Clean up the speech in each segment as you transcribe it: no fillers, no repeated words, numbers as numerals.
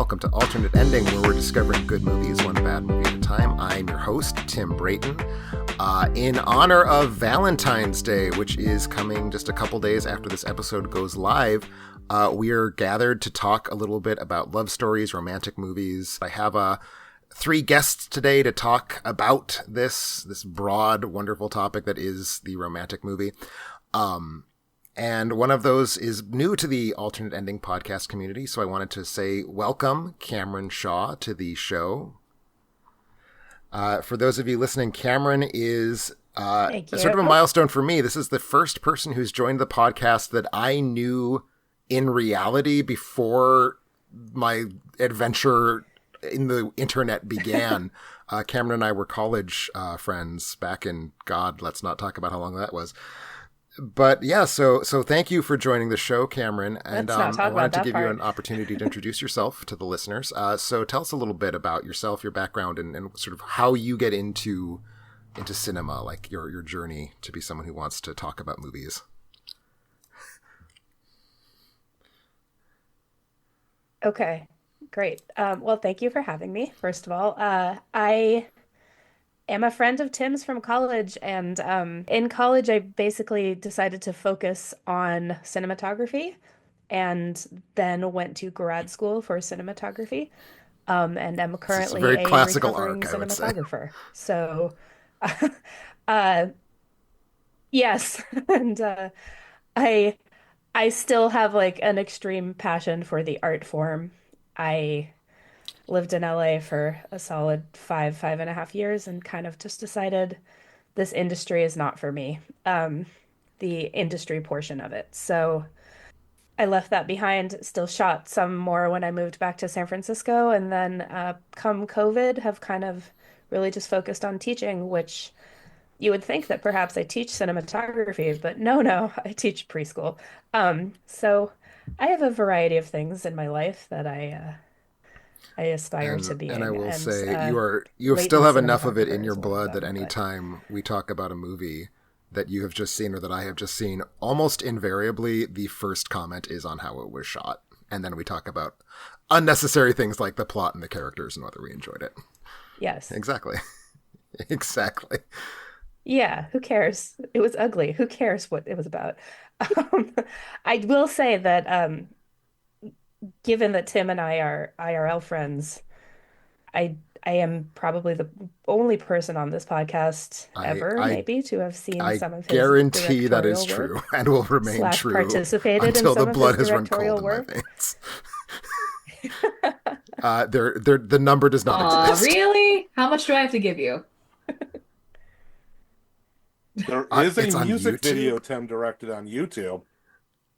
Welcome to Alternate Ending, where we're discovering good movies one bad movie at a time. I'm your host, Tim Brayton. In honor of Valentine's Day, which is coming just a couple days after this episode goes live, we are gathered to talk a little bit about love stories, romantic movies. I have three guests today to talk about this broad, wonderful topic that is the romantic movie. And one of those is new to the Alternate Ending podcast community, so I wanted to say welcome, Cameron Shaw, to the show. For those of you listening, Cameron is sort of a milestone for me. This is the first person who's joined the podcast that I knew in reality before my adventure in the internet began. Cameron and I were college friends back in, God, let's not talk about how long that was. But yeah, so thank you for joining the show, Cameron. And I wanted to give you an opportunity to introduce yourself to the listeners. So tell us a little bit about yourself, your background, and sort of how you get into cinema, like your journey to be someone who wants to talk about movies. Okay, great. Well, thank you for having me, first of all. I am a friend of Tim's from college, and in college, I basically decided to focus on cinematography and then went to grad school for cinematography, and I'm currently a very classical recovering arc, I would say. cinematographer. So, uh, yes, and I I still have like an extreme passion for the art form. I lived in LA for a solid 5.5 years, and kind of just decided this industry is not for me, the industry portion of it. So I left that behind, still shot some more when I moved back to San Francisco, and then come COVID, have kind of really just focused on teaching, which you would think that perhaps I teach cinematography, but no, I teach preschool. So I have a variety of things in my life that I aspire to And I being, will and say you still latent have enough of it in cinematographer your is one of blood that them. any But time we talk about a movie that you have just seen or that I have just seen, almost invariably the first comment is on how it was shot. And then we talk about unnecessary things like the plot and the characters and whether we enjoyed it. yes, Exactly. Exactly. yeah, who cares? It was ugly. Who cares what it was about? Um, I will say that given that Tim and I are IRL friends, I am probably the only person on this podcast I ever, I maybe, to have seen I some of his guarantee that is directorial true work and will remain slash true participated in until the some of his blood has run cold directorial in my work. veins. The number does not Aw, exist. really? How much do I have to give you? There is a It's on music video YouTube. Tim directed on YouTube.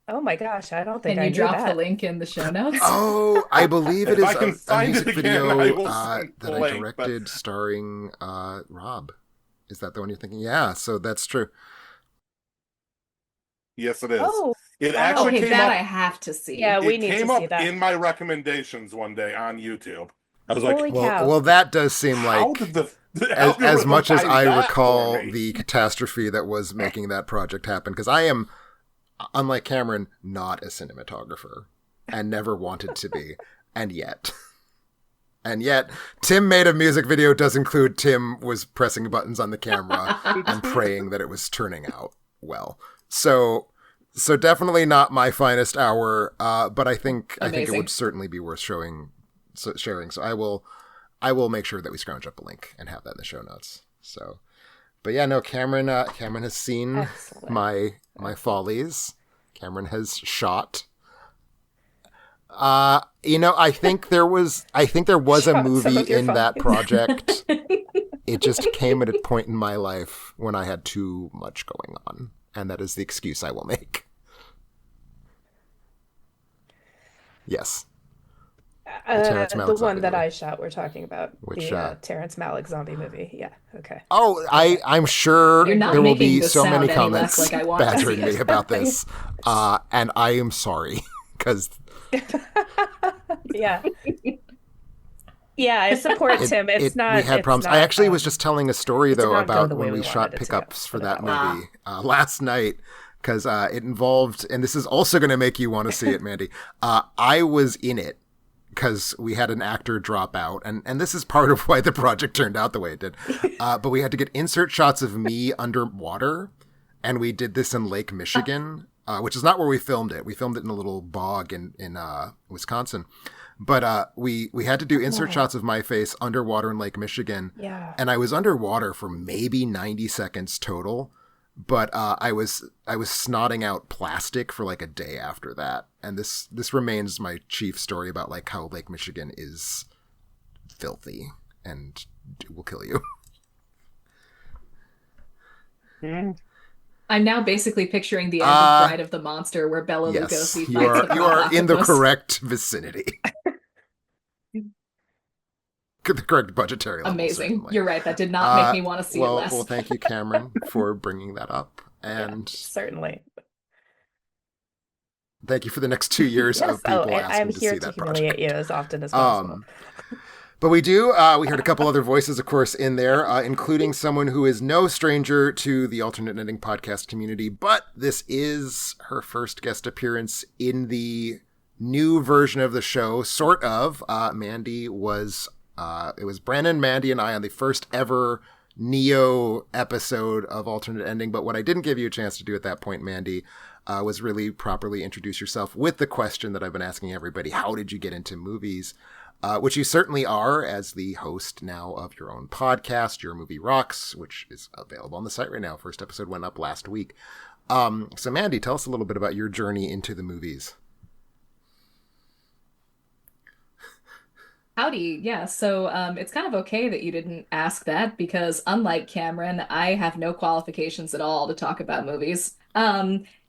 Oh my gosh, I don't think Can I you knew drop the that. link in the show notes? Oh, I believe it If I is can a find it music again, I video will send the that I link. But directed starring Rob. Is that the one you're thinking? Yeah, so that's true. yes, it is. Oh, It wow. actually Okay, came that I up. have to see. Yeah, we It need to came see up that. in my recommendations one day on YouTube. I was like, Holy cow. Well, that does seem how did like, the as algorithm much as find I that for recall me? the catastrophe that was making that project happen, because I am, unlike Cameron, not a cinematographer and never wanted to be, and yet. And yet, Tim made a music video does include Tim was pressing buttons on the camera and praying that it was turning out well. So definitely not my finest hour, but I think it would Amazing. certainly be worth sharing. So I will make sure that we scrounge up a link and have that in the show notes. So, but yeah, no, Cameron has seen Excellent. my follies. Cameron has shot. I think there was a Shot some movie of your in that follies. project. It just came at a point in my life when I had too much going on, and that is the excuse I will make. Yes, the Terrence The Malick one zombie that movie. I shot, we're talking about Which the Terrence Malick zombie movie. Yeah, okay. oh, Okay. I'm sure You're not there will making be this so many sound any less comments like I want to see badgering me it. about this, and I am sorry because Yeah. Yeah, I support Tim. we had problems. I actually was just telling a story It did though not go about the way when we we shot wanted it to go. pickups for Put it that that way. movie last night because it involved, and this is also going to make you want to see it, Mandy. I was in it because we had an actor drop out, and this is part of why the project turned out the way it did. But we had to get insert shots of me underwater, and we did this in Lake Michigan, which is not where we filmed it. We filmed it in a little bog in Wisconsin. But we had to do insert shots of my face underwater in Lake Michigan. Yeah. And I was underwater for maybe 90 seconds total. But I was snotting out plastic for like a day after that. And this remains my chief story about like how Lake Michigan is filthy and will kill you. I'm now basically picturing the end of Bride of the Monster, where Bela Yes, Lugosi you fights the are in the octopus. correct vicinity. The correct budgetary level. Amazing. Certainly. You're right. That did not make me want to see it less. Well, thank you, Cameron, for bringing that up. And Certainly. thank you for the next 2 years Yes. of people and I'm asking to see here to that humiliate project. you as often as possible. But we heard a couple other voices, of course, in there, including someone who is no stranger to the Alternate Ending podcast community, but this is her first guest appearance in the new version of the show, sort of. Mandy was, it was Brandon, Mandy, and I on the first ever Neo episode of Alternate Ending, but what I didn't give you a chance to do at that point, Mandy, was really properly introduce yourself with the question that I've been asking everybody: how did you get into movies? Which you certainly are, as the host now of your own podcast, Your Movie Rocks, which is available on the site right now. First episode went up last week. So Mandy, tell us a little bit about your journey into the movies. Howdy. Yeah. So it's kind of okay that you didn't ask that, because unlike Cameron, I have no qualifications at all to talk about movies.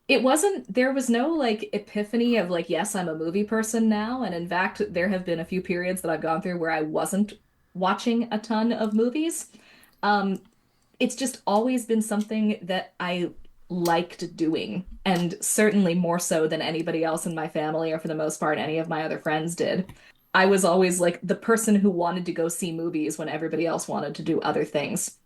There was no like epiphany of like, yes, I'm a movie person now. And in fact, there have been a few periods that I've gone through where I wasn't watching a ton of movies. It's just always been something that I liked doing, and certainly more so than anybody else in my family, or for the most part, any of my other friends did. I was always like the person who wanted to go see movies when everybody else wanted to do other things.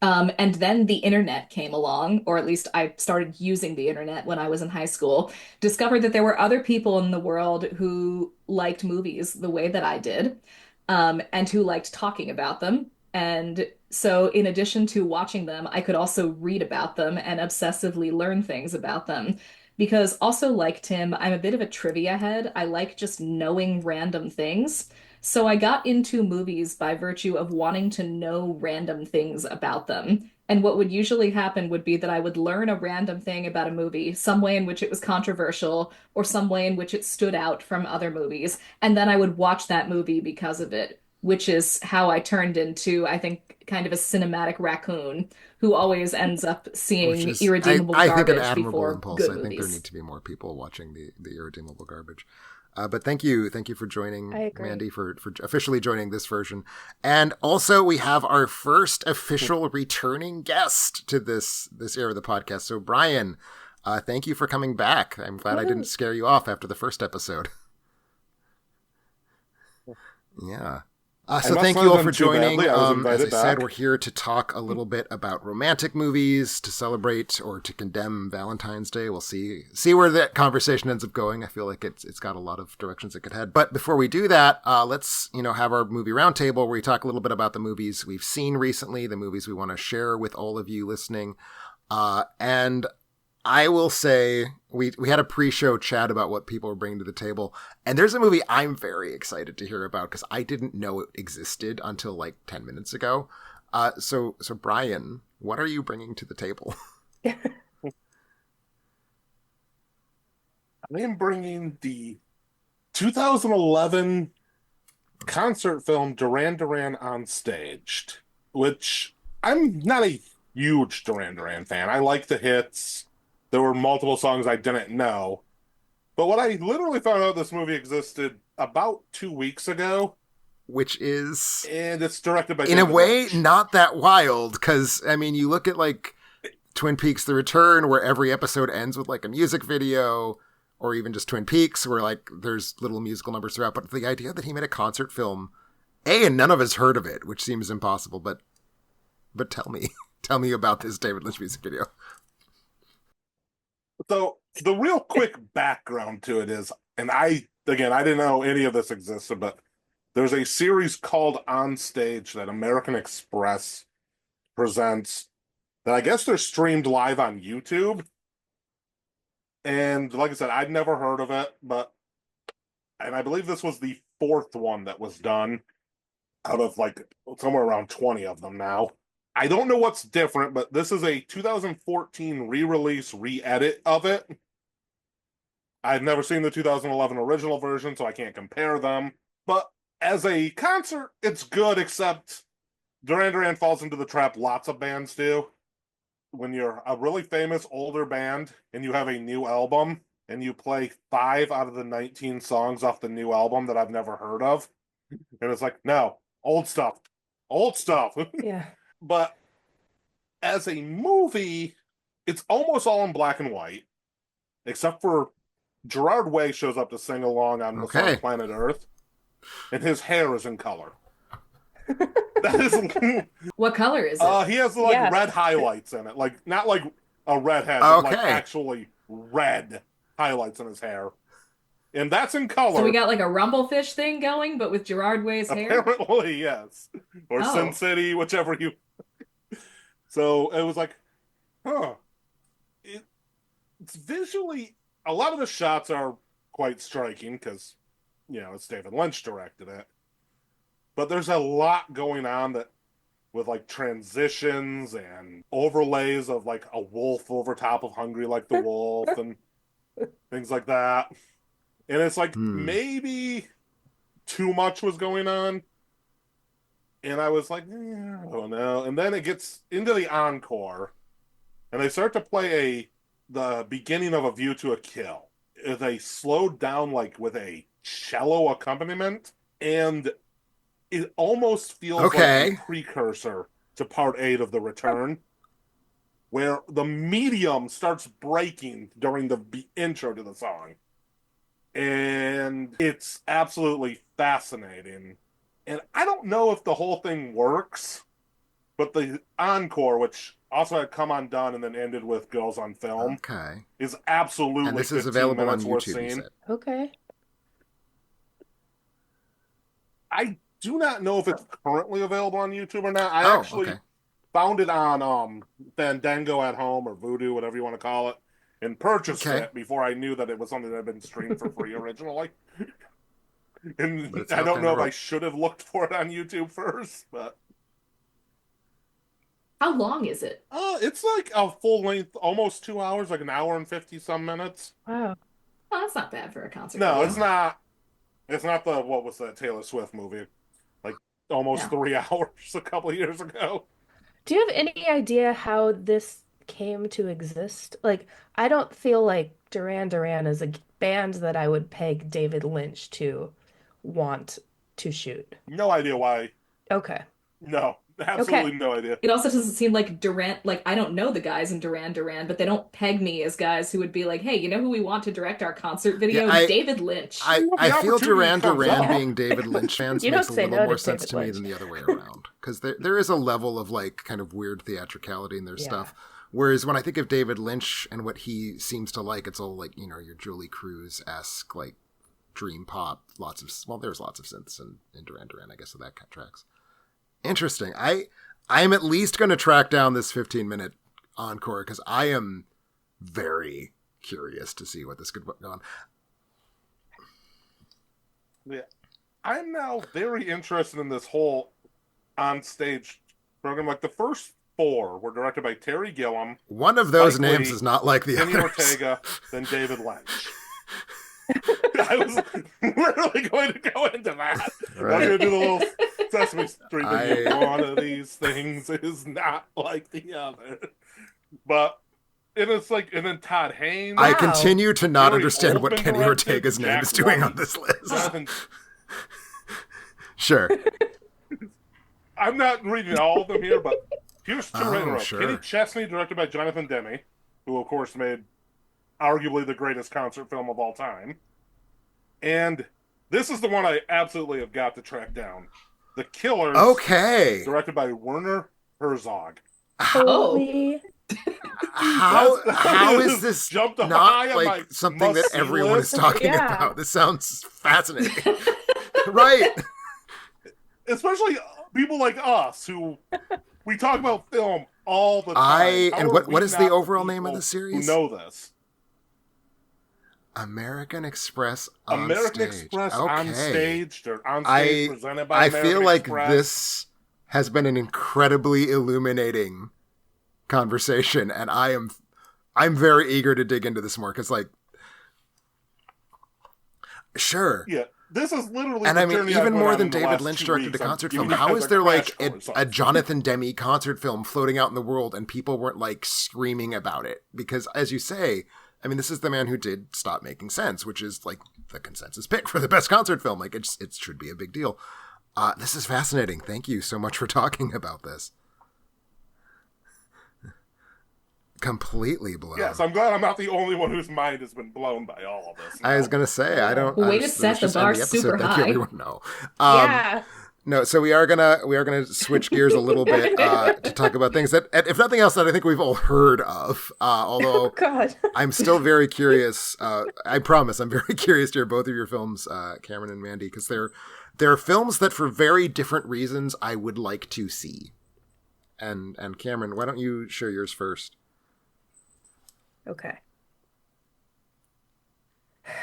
And then the internet came along, or at least I started using the internet when I was in high school, discovered that there were other people in the world who liked movies the way that I did, and who liked talking about them. And so, in addition to watching them, I could also read about them and obsessively learn things about them. Because also, like Tim, I'm a bit of a trivia head. I like just knowing random things. So I got into movies by virtue of wanting to know random things about them. And what would usually happen would be that I would learn a random thing about a movie, some way in which it was controversial, or some way in which it stood out from other movies. And then I would watch that movie because of it, which is how I turned into, I think, kind of a cinematic raccoon who always ends up Which seeing is, irredeemable I think, an garbage admirable before impulse. good I think there movies. need to be more people watching the irredeemable garbage. But thank you for joining, I agree. Mandy, for officially joining this version. And also, we have our first official returning guest to this era of the podcast. So, Brian, thank you for coming back. I'm glad I didn't scare you off after the first episode. Yeah. So must thank not you all have for done too joining. badly. I was As I invited said, back. we're here to talk a little bit about romantic movies, to celebrate or to condemn Valentine's Day. We'll see where that conversation ends up going. I feel like it's got a lot of directions it could head. But before we do that, let's have our movie roundtable where we talk a little bit about the movies we've seen recently, the movies we want to share with all of you listening, and I will say we had a pre-show chat about what people are bringing to the table, and there's a movie I'm very excited to hear about because I didn't know it existed until like 10 minutes ago. So Brian, what are you bringing to the table? I am bringing the 2011 concert film Duran Duran on Staged, which I'm not a huge Duran Duran fan. I like the hits. There were multiple songs I didn't know. But what I literally found out this movie existed about 2 weeks ago. Which is, And it's directed by in a David way, Lynch. not that wild, because, I mean, you look at, like, Twin Peaks The Return, where every episode ends with, like, a music video, or even just Twin Peaks, where, like, there's little musical numbers throughout, but the idea that he made a concert film, and none of us heard of it, which seems impossible, but tell me about this David Lynch music video. So the real quick background to it is, and I again, I didn't know any of this existed, but there's a series called On Stage that American Express presents that I guess they're streamed live on YouTube. And like I said, I'd never heard of it, and I believe this was the fourth one that was done out of like somewhere around 20 of them now. I don't know what's different, but this is a 2014 re-release, re-edit of it. I've never seen the 2011 original version, so I can't compare them. But as a concert, it's good, except Duran Duran falls into the trap lots of bands do. When you're a really famous older band and you have a new album and you play 5 out of the 19 songs off the new album that I've never heard of, and it's like, no, old stuff. Yeah. But as a movie, it's almost all in black and white, except for Gerard Way shows up to sing along on the song Planet Earth, and his hair is in color. That is What color is it? He has like red highlights in it, like not like a redhead, but like actually red highlights in his hair, and that's in color. So we got like a Rumblefish thing going, but with Gerard Way's hair. Apparently, yes, or Sin City, whichever you. So it was like, it's visually, a lot of the shots are quite striking because, it's David Lynch directed it. But there's a lot going on that with like transitions and overlays of like a wolf over top of Hungry Like the Wolf and things like that. And it's like maybe too much was going on. And I was like, I don't know. And then it gets into the encore, and they start to play the beginning of A View to a Kill. They slowed down like with a cello accompaniment, and it almost feels like a precursor to Part 8 of The Return, where the medium starts breaking during the intro to the song. And it's absolutely fascinating. And I don't know if the whole thing works, but the encore, which also had Come Undone and then ended with Girls on Film, is absolutely and this is available on YouTube. Okay. I do not know if it's currently available on YouTube or not. I actually found it on Fandango at home or Vudu, whatever you want to call it, and purchased it before I knew that it was something that had been streamed for free originally. And I don't know if I should have looked for it on YouTube first, but... How long is it? It's like a full length, almost 2 hours, like an hour and 50-some minutes. Wow. Oh, that's not bad for a concert. No, video. It's not. It's not what was that Taylor Swift movie? Like almost 3 hours a couple of years ago. Do you have any idea how this came to exist? Like, I don't feel like Duran Duran is a band that I would peg David Lynch to want to shoot. No idea why. Okay. No, absolutely no idea. It also doesn't seem like Duran, like I don't know the guys in Duran Duran, but they don't peg me as guys who would be like, hey, you know who we want to direct our concert video? David Lynch. I feel Duran Duran being David Lynch fans makes a little more sense to me than the other way around. Because there is a level of like kind of weird theatricality in their stuff. Whereas when I think of David Lynch and what he seems to like, it's all like, your Julie Cruz-esque, like, dream pop, there's lots of synths in Duran Duran, I guess, so that kind of tracks. Interesting. I'm at least going to track down this 15-minute encore because I am very curious to see what this could go on. Yeah, I'm now very interested in this whole on-stage program. Like the first 4 were directed by Terry Gilliam. One of those names is not like the Kenny others. Ortega, then David Lynch. I was literally going to go into that. Right. I'm going to do the little Sesame Street thing. One of these things is not like the other. But it's like, and then Todd Haynes. I continue to not understand what Kenny Ortega's name is doing on this list. Sure. I'm not reading all of them here, but here's 2 right in a row. Sure. Kenny Chesney, directed by Jonathan Demme, who of course made arguably the greatest concert film of all time. And this is the one I absolutely have got to track down. The Killers. Okay. Directed by Werner Herzog. Holy How That is is this jumped not high on like my something that must-see everyone is list. talking Yeah. about? This sounds fascinating. Right. Especially people like us who we talk about film all the time. I How and are what we is the not the overall name of the people who series? know this? American Express on American stage. Express on Okay. stage or on stage I presented by I feel American like Express. this has been an incredibly illuminating conversation, and I'm very eager to dig into this more because, like, sure. Yeah, this is literally And the I mean, journey I've even went more on than in the David last Lynch two directed a weeks. I'm concert film, giving you how guys is a there crash like course a on. Jonathan Demme concert film floating out in the world and people weren't like screaming about it? Because, as you say, I mean, this is the man who did Stop Making Sense, which is like the consensus pick for the best concert film. Like, it should be a big deal. This is fascinating. Thank you so much for talking about this. Completely blown. Yes, I'm glad I'm not the only one whose mind has been blown by all of this I was now. gonna say I Yeah. don't. Way to Let's set the just end bar the episode. super Thank you, high. everyone. No, Yeah. no. So we are gonna switch gears a little bit to talk about things that, if nothing else, that I think we've all heard of. Oh Although God. I'm still very curious. I promise I'm very curious to hear both of your films, Cameron and Mandy, because they're films that, for very different reasons, I would like to see. And Cameron, why don't you share yours first? Okay.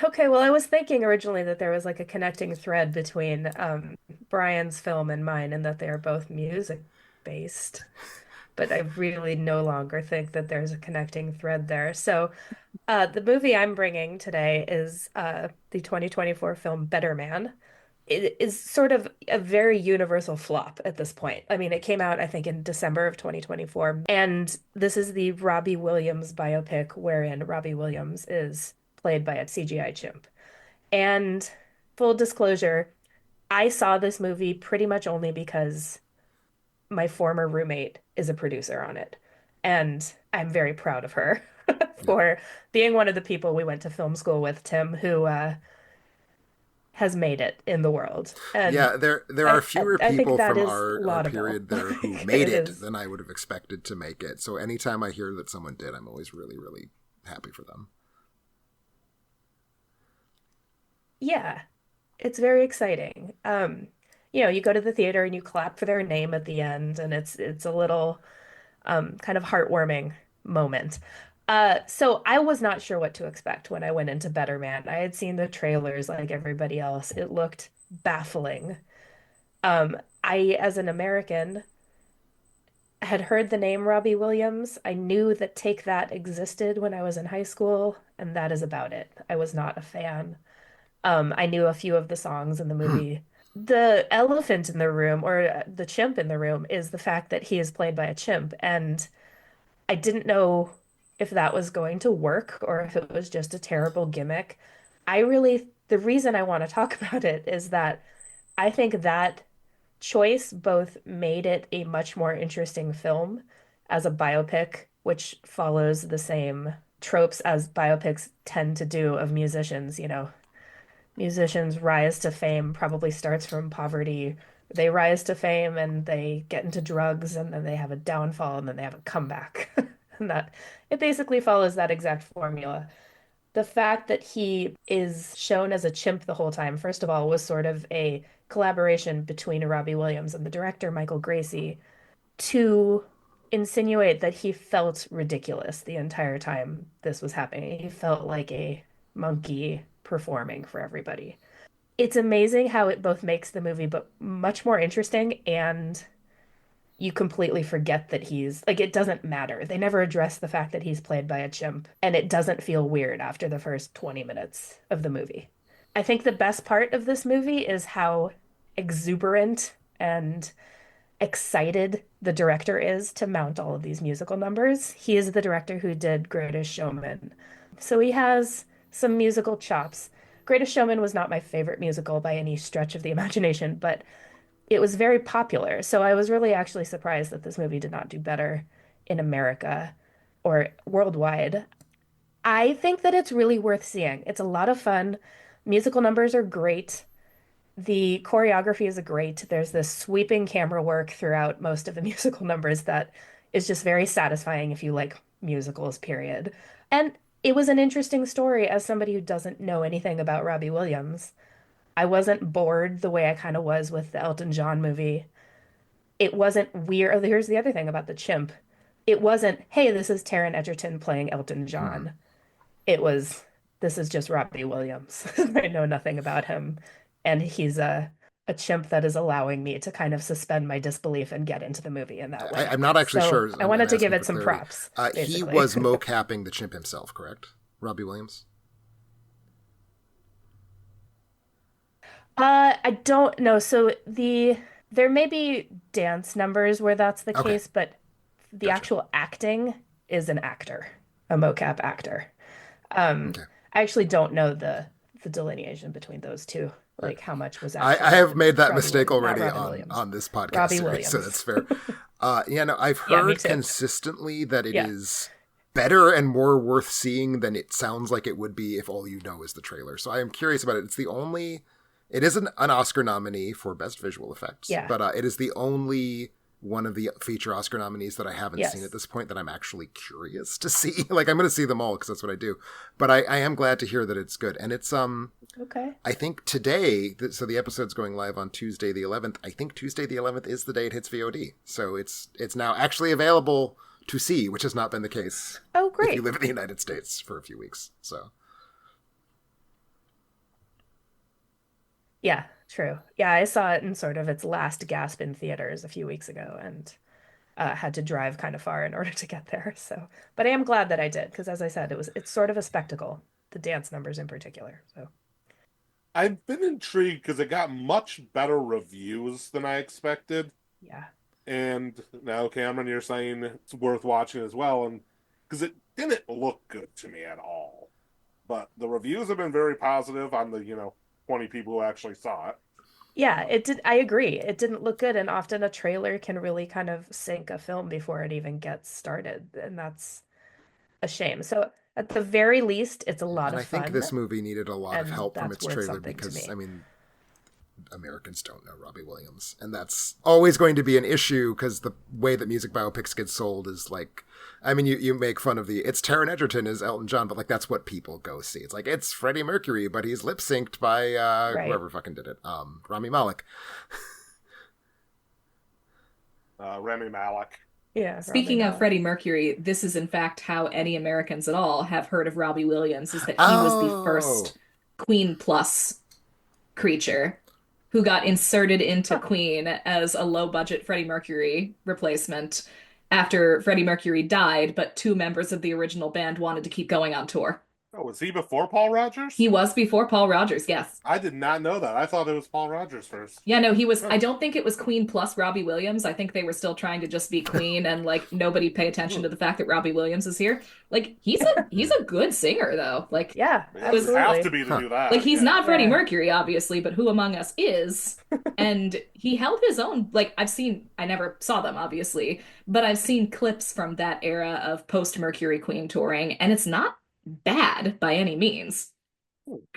Okay, well, I was thinking originally that there was like a connecting thread between Brian's film and mine, and that they are both music based. But I really no longer think that there's a connecting thread there. So, the movie I'm bringing today is the 2024 film Better Man. It is sort of a very universal flop at this point. I mean, it came out, I think, in December of 2024. And this is the Robbie Williams biopic, wherein Robbie Williams is played by a CGI chimp. And full disclosure, I saw this movie pretty much only because my former roommate is a producer on it. And I'm very proud of her Yeah. for being one of the people we went to film school with, Tim, who has made it in the world. And Yeah, there are I fewer I think people that from is our laudable. period there who made It it is. than I would have expected to make it. So anytime I hear that someone did, I'm always really, really happy for them. Yeah, it's very exciting. You go to the theater and you clap for their name at the end, and it's a little kind of heartwarming moment. So I was not sure what to expect when I went into Better Man. I had seen the trailers like everybody else. It looked baffling. As an American, had heard the name Robbie Williams. I knew that Take That existed when I was in high school, and that is about it. I was not a fan. I knew a few of the songs in the Hmm. movie. The elephant in the room, or the chimp in the room, is the fact that he is played by a chimp. And I didn't know if that was going to work or if it was just a terrible gimmick. The reason I want to talk about it is that I think that choice both made it a much more interesting film as a biopic, which follows the same tropes as biopics tend to do of musicians. Musicians rise to fame probably starts from poverty. They rise to fame and they get into drugs and then they have a downfall and then they have a comeback. And that it basically follows that exact formula. The fact that he is shown as a chimp the whole time, first of all, was sort of a collaboration between Robbie Williams and the director, Michael Gracie, to insinuate that he felt ridiculous the entire time this was happening. He felt like a monkey performing for everybody. It's amazing how it both makes the movie but much more interesting, and you completely forget that he's like, it doesn't matter. They never address the fact that he's played by a chimp, and it doesn't feel weird after the first 20 minutes of the movie. I think the best part of this movie is how exuberant and excited the director is to mount all of these musical numbers. He is the director who did Greatest Showman. So he has some musical chops. Greatest Showman was not my favorite musical by any stretch of the imagination, but it was very popular. So I was really actually surprised that this movie did not do better in America or worldwide. I think that it's really worth seeing. It's a lot of fun. Musical numbers are great. The choreography is great. There's this sweeping camera work throughout most of the musical numbers that is just very satisfying if you like musicals, period. And it was an interesting story as somebody who doesn't know anything about Robbie Williams. I wasn't bored the way I kind of was with the Elton John movie. It wasn't weird. Oh, here's the other thing about the chimp. It wasn't, hey, this is Taron Egerton playing Elton Hmm. John. It was, this is just Robbie Williams. I know nothing about him. And he's a chimp that is allowing me to kind of suspend my disbelief and get into the movie in that way. I'm not actually So sure. I I'm wanted to give asking for it some clarity. props, He basically. was mocapping the chimp himself, correct? Robbie Williams? I don't know. So there may be dance numbers where that's the Okay, case, but the gotcha. actual acting is an actor, a mocap actor. Um, Okay. I actually don't know the delineation between those two, All right. like how much was I actual have made that Robbie mistake Williams, not already Robin Williams, on this podcast Robbie series, so Williams. that's fair. Yeah, no, I've Yeah, me heard too. consistently that it Yeah. is better and more worth seeing than it sounds like it would be if all you know is the trailer. So I am curious about it. It is an Oscar nominee for Best Visual Effects, Yeah. but it is the only one of the feature Oscar nominees that I haven't seen at Yes. this point that I'm actually curious to see. Like I'm going to see them all because that's what I do. But I am glad to hear that it's good, and it's Okay. I think today, so the episode's going live on Tuesday the 11th. I think Tuesday the 11th is the day it hits VOD. So it's now actually available to see, which has not been the case Oh, if you great. live in the United States for a few weeks. So Yeah, true. Yeah, I saw it in sort of its last gasp in theaters a few weeks ago and had to drive kind of far in order to get there. So, but I am glad that I did because, as I said, it's sort of a spectacle, the dance numbers in particular. So, I've been intrigued because it got much better reviews than I expected. yeah. And now, Cameron, you're saying it's worth watching as well, and because it didn't look good to me at all. But the reviews have been very positive on the 20 people who actually saw it. Yeah, it did. I agree. It didn't look good, and often a trailer can really kind of sink a film before it even gets started, and that's a shame. So, at the very least, it's a lot and of I think fun, this movie needed a lot of and help from that's its worth trailer something to because I me. mean Americans don't know Robbie Williams, and that's always going to be an issue because the way that music biopics get sold is like, I mean, you make fun of it's Taron Egerton as Elton John, but like that's what people go see. It's like it's Freddie Mercury, but he's lip synced by Right. whoever fucking did it, Rami Malek. Remy Malek. Yeah, Rami Speaking of Malek. Freddie Mercury, this is in fact how any Americans at all have heard of Robbie Williams, is that he was the Oh, first Queen Plus creature who got inserted into Huh. Queen as a low budget Freddie Mercury replacement after Freddie Mercury died, but two members of the original band wanted to keep going on tour. Oh, was he before Paul Rogers? He was before Paul Rogers, yes. I did not know that. I thought it was Paul Rogers first. Yeah, no, he was. I Oh. don't think it was Queen plus Robbie Williams. I think they were still trying to just be Queen and like nobody pay attention to the fact that Robbie Williams is here. Like he's a good singer though. Like Yeah, Yeah, you was have to absolutely. be to huh. do that. like he's Yeah. not Freddie Yeah. Mercury obviously, but who among us is? And he held his own. Like I never saw them obviously, but I've seen clips from that era of post Mercury Queen touring and it's not bad by any means.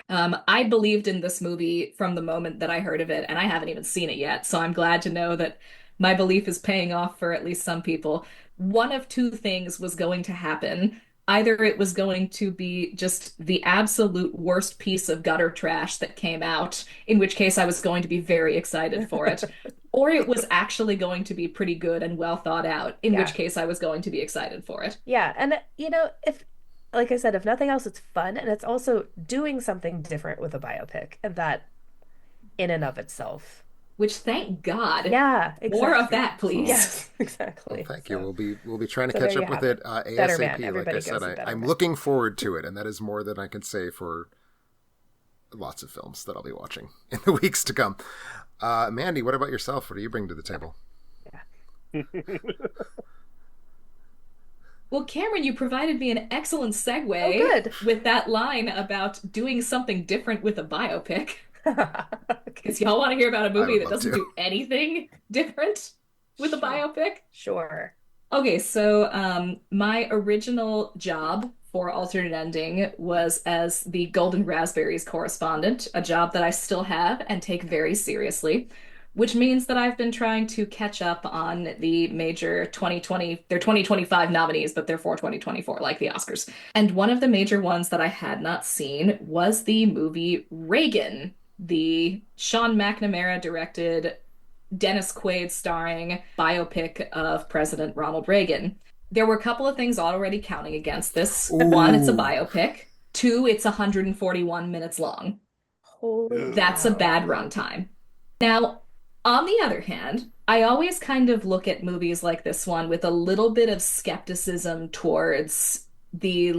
I believed in this movie from the moment that I heard of it, and I haven't even seen it yet, so I'm glad to know that my belief is paying off for at least some people. One of two things was going to happen. Either it was going to be just the absolute worst piece of gutter trash that came out, in which case I was going to be very excited for it, or it was actually going to be pretty good and well thought out, in which Yeah. case I was going to be excited for it. Yeah, and if like I said, if nothing else, it's fun and it's also doing something different with a biopic, and that in and of itself. Which, thank God, Yeah, more of exactly. that, please. Yes, Well, exactly. thank you. So, We'll be trying to so there catch you up with have it it. Better Man. ASAP. Like I Everybody go said, see Better I'm Man. looking forward to it, and that is more than I can say for lots of films that I'll be watching in the weeks to come. Mandy, what about yourself? What do you bring to the table? Well, Cameron, you provided me an excellent Oh, segue good. with that line about doing something different with a biopic. Okay, Because y'all want to hear about a I movie would that love doesn't to. do anything different with a sure. biopic. Sure. Okay, so my original job for alternate ending was as the Golden Raspberries correspondent, a job that I still have and take very seriously. which means that I've been trying to catch up on the major 2020, they're 2025 nominees, but they're for 2024, like the Oscars. And one of the major ones that I had not seen was the movie Reagan, the Sean McNamara directed, Dennis Quaid starring biopic of President Ronald Reagan. There were a couple of things already counting against this. One, it's a Ooh. biopic. Two, it's 141 minutes long. Holy That's a Ugh. cow. bad runtime. Now, on the other hand, I always kind of look at movies like this one with a little bit of skepticism towards the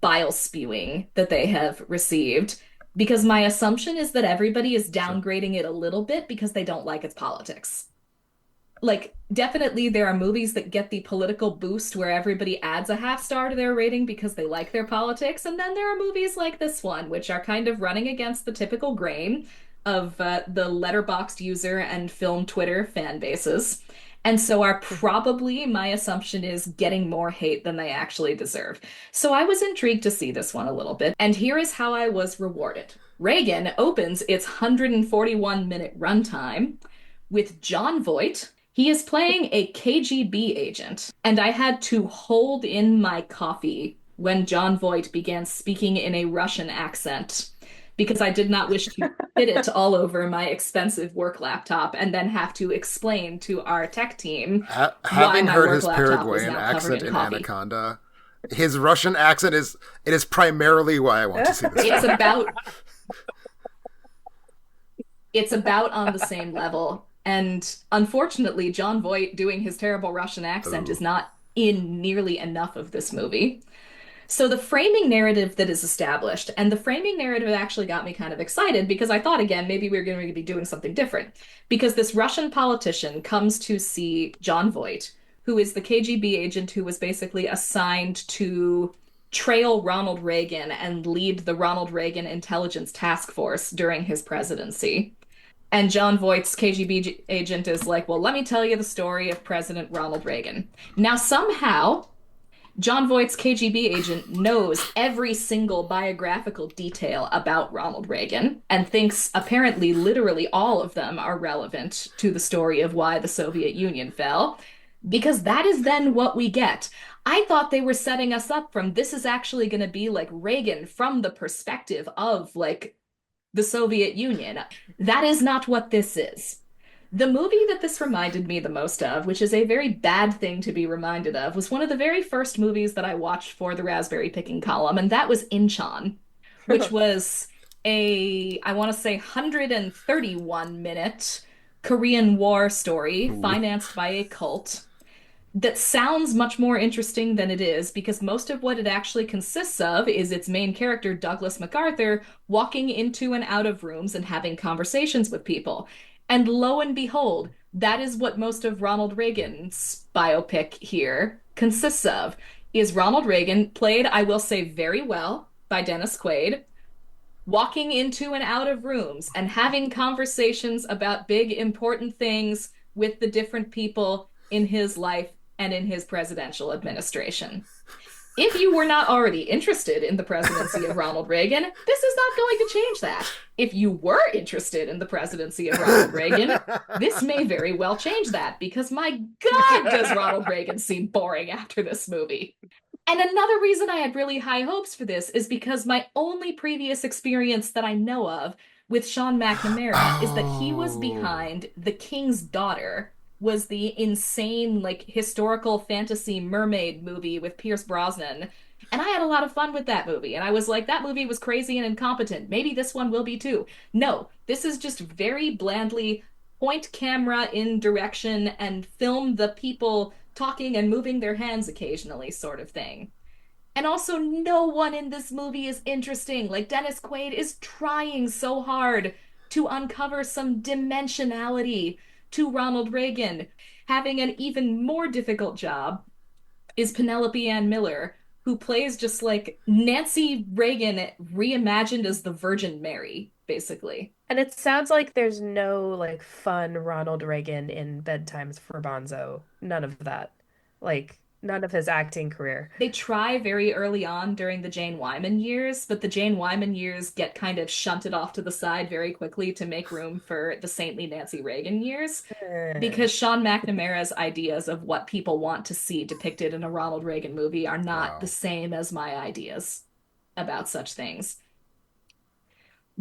bile spewing that they have received because my assumption is that everybody is Sure. downgrading it a little bit because they don't like its politics. Like, definitely there are movies that get the political boost where everybody adds a half star to their rating because they like their politics, and then there are movies like this one which are kind of running against the typical grain of the letterboxed user and film Twitter fan bases. And so are probably, my assumption is, getting more hate than they actually deserve. So I was intrigued to see this one a little bit, and here is how I was rewarded. Reagan opens its 141-minute runtime with John Voight. He is playing a KGB agent, and I had to hold in my coffee when John Voight began speaking in a Russian accent because I did not wish to spit it all over my expensive work laptop and then have to explain to our tech team why Having my heard work his laptop was Paraguayan now covered accent in in coffee. Anaconda, his Russian accent is it is primarily why I want to see this It's film. about it's about on the same level. And unfortunately, John Voight doing his terrible Russian accent is Oh. not in nearly enough of this movie. So the framing narrative that is established, and the framing narrative actually got me kind of excited because I thought again, maybe we are going to be doing something different. Because this Russian politician comes to see John Voight, who is the KGB agent who was basically assigned to trail Ronald Reagan and lead the Ronald Reagan Intelligence Task Force during his presidency. And John Voight's KGB agent is like, well, let me tell you the story of President Ronald Reagan. Now, somehow, John Voight's KGB agent knows every single biographical detail about Ronald Reagan and thinks apparently literally all of them are relevant to the story of why the Soviet Union fell, because that is then what we get. I thought they were setting us up from this is actually going to be like Reagan from the perspective of the Soviet Union. That is not what this is. The movie that this reminded me the most of, which is a very bad thing to be reminded of, was one of the very first movies that I watched for the Raspberry Picking column, and that was Inchon, which was I want to say, 131-minute Korean War story Ooh. financed by a cult that sounds much more interesting than it is because most of what it actually consists of is its main character, Douglas MacArthur, walking into and out of rooms and having conversations with people. And lo and behold, that is what most of Ronald Reagan's biopic here consists of. Is Ronald Reagan, played, I will say, very well by Dennis Quaid, walking into and out of rooms and having conversations about big, important things with the different people in his life and in his presidential administration. If you were not already interested in the presidency of Ronald Reagan, this is not going to change that. If you were interested in the presidency of Ronald Reagan, this may very well change that because my God, does Ronald Reagan seem boring after this movie. And another reason I had really high hopes for this is because my only previous experience that I know of with Sean McNamara is that he was Oh. behind The King's Daughter, was the insane historical fantasy mermaid movie with Pierce Brosnan. And I had a lot of fun with that movie. And I was like, that movie was crazy and incompetent. Maybe this one will be too. No, this is just very blandly point camera in direction and film the people talking and moving their hands occasionally, sort of thing. And also, no one in this movie is interesting. Like, Dennis Quaid is trying so hard to uncover some dimensionality to Ronald Reagan. Having an even more difficult job is Penelope Ann Miller, who plays just like Nancy Reagan reimagined as the Virgin Mary, basically. And it sounds like there's no fun Ronald Reagan in Bedtimes for Bonzo. None of that. Like None of his acting career. They try very early on during the Jane Wyman years, but the Jane Wyman years get kind of shunted off to the side very quickly to make room for the saintly Nancy Reagan years. Eh. Because Sean McNamara's ideas of what people want to see depicted in a Ronald Reagan movie are not the Wow. same as my ideas about such things.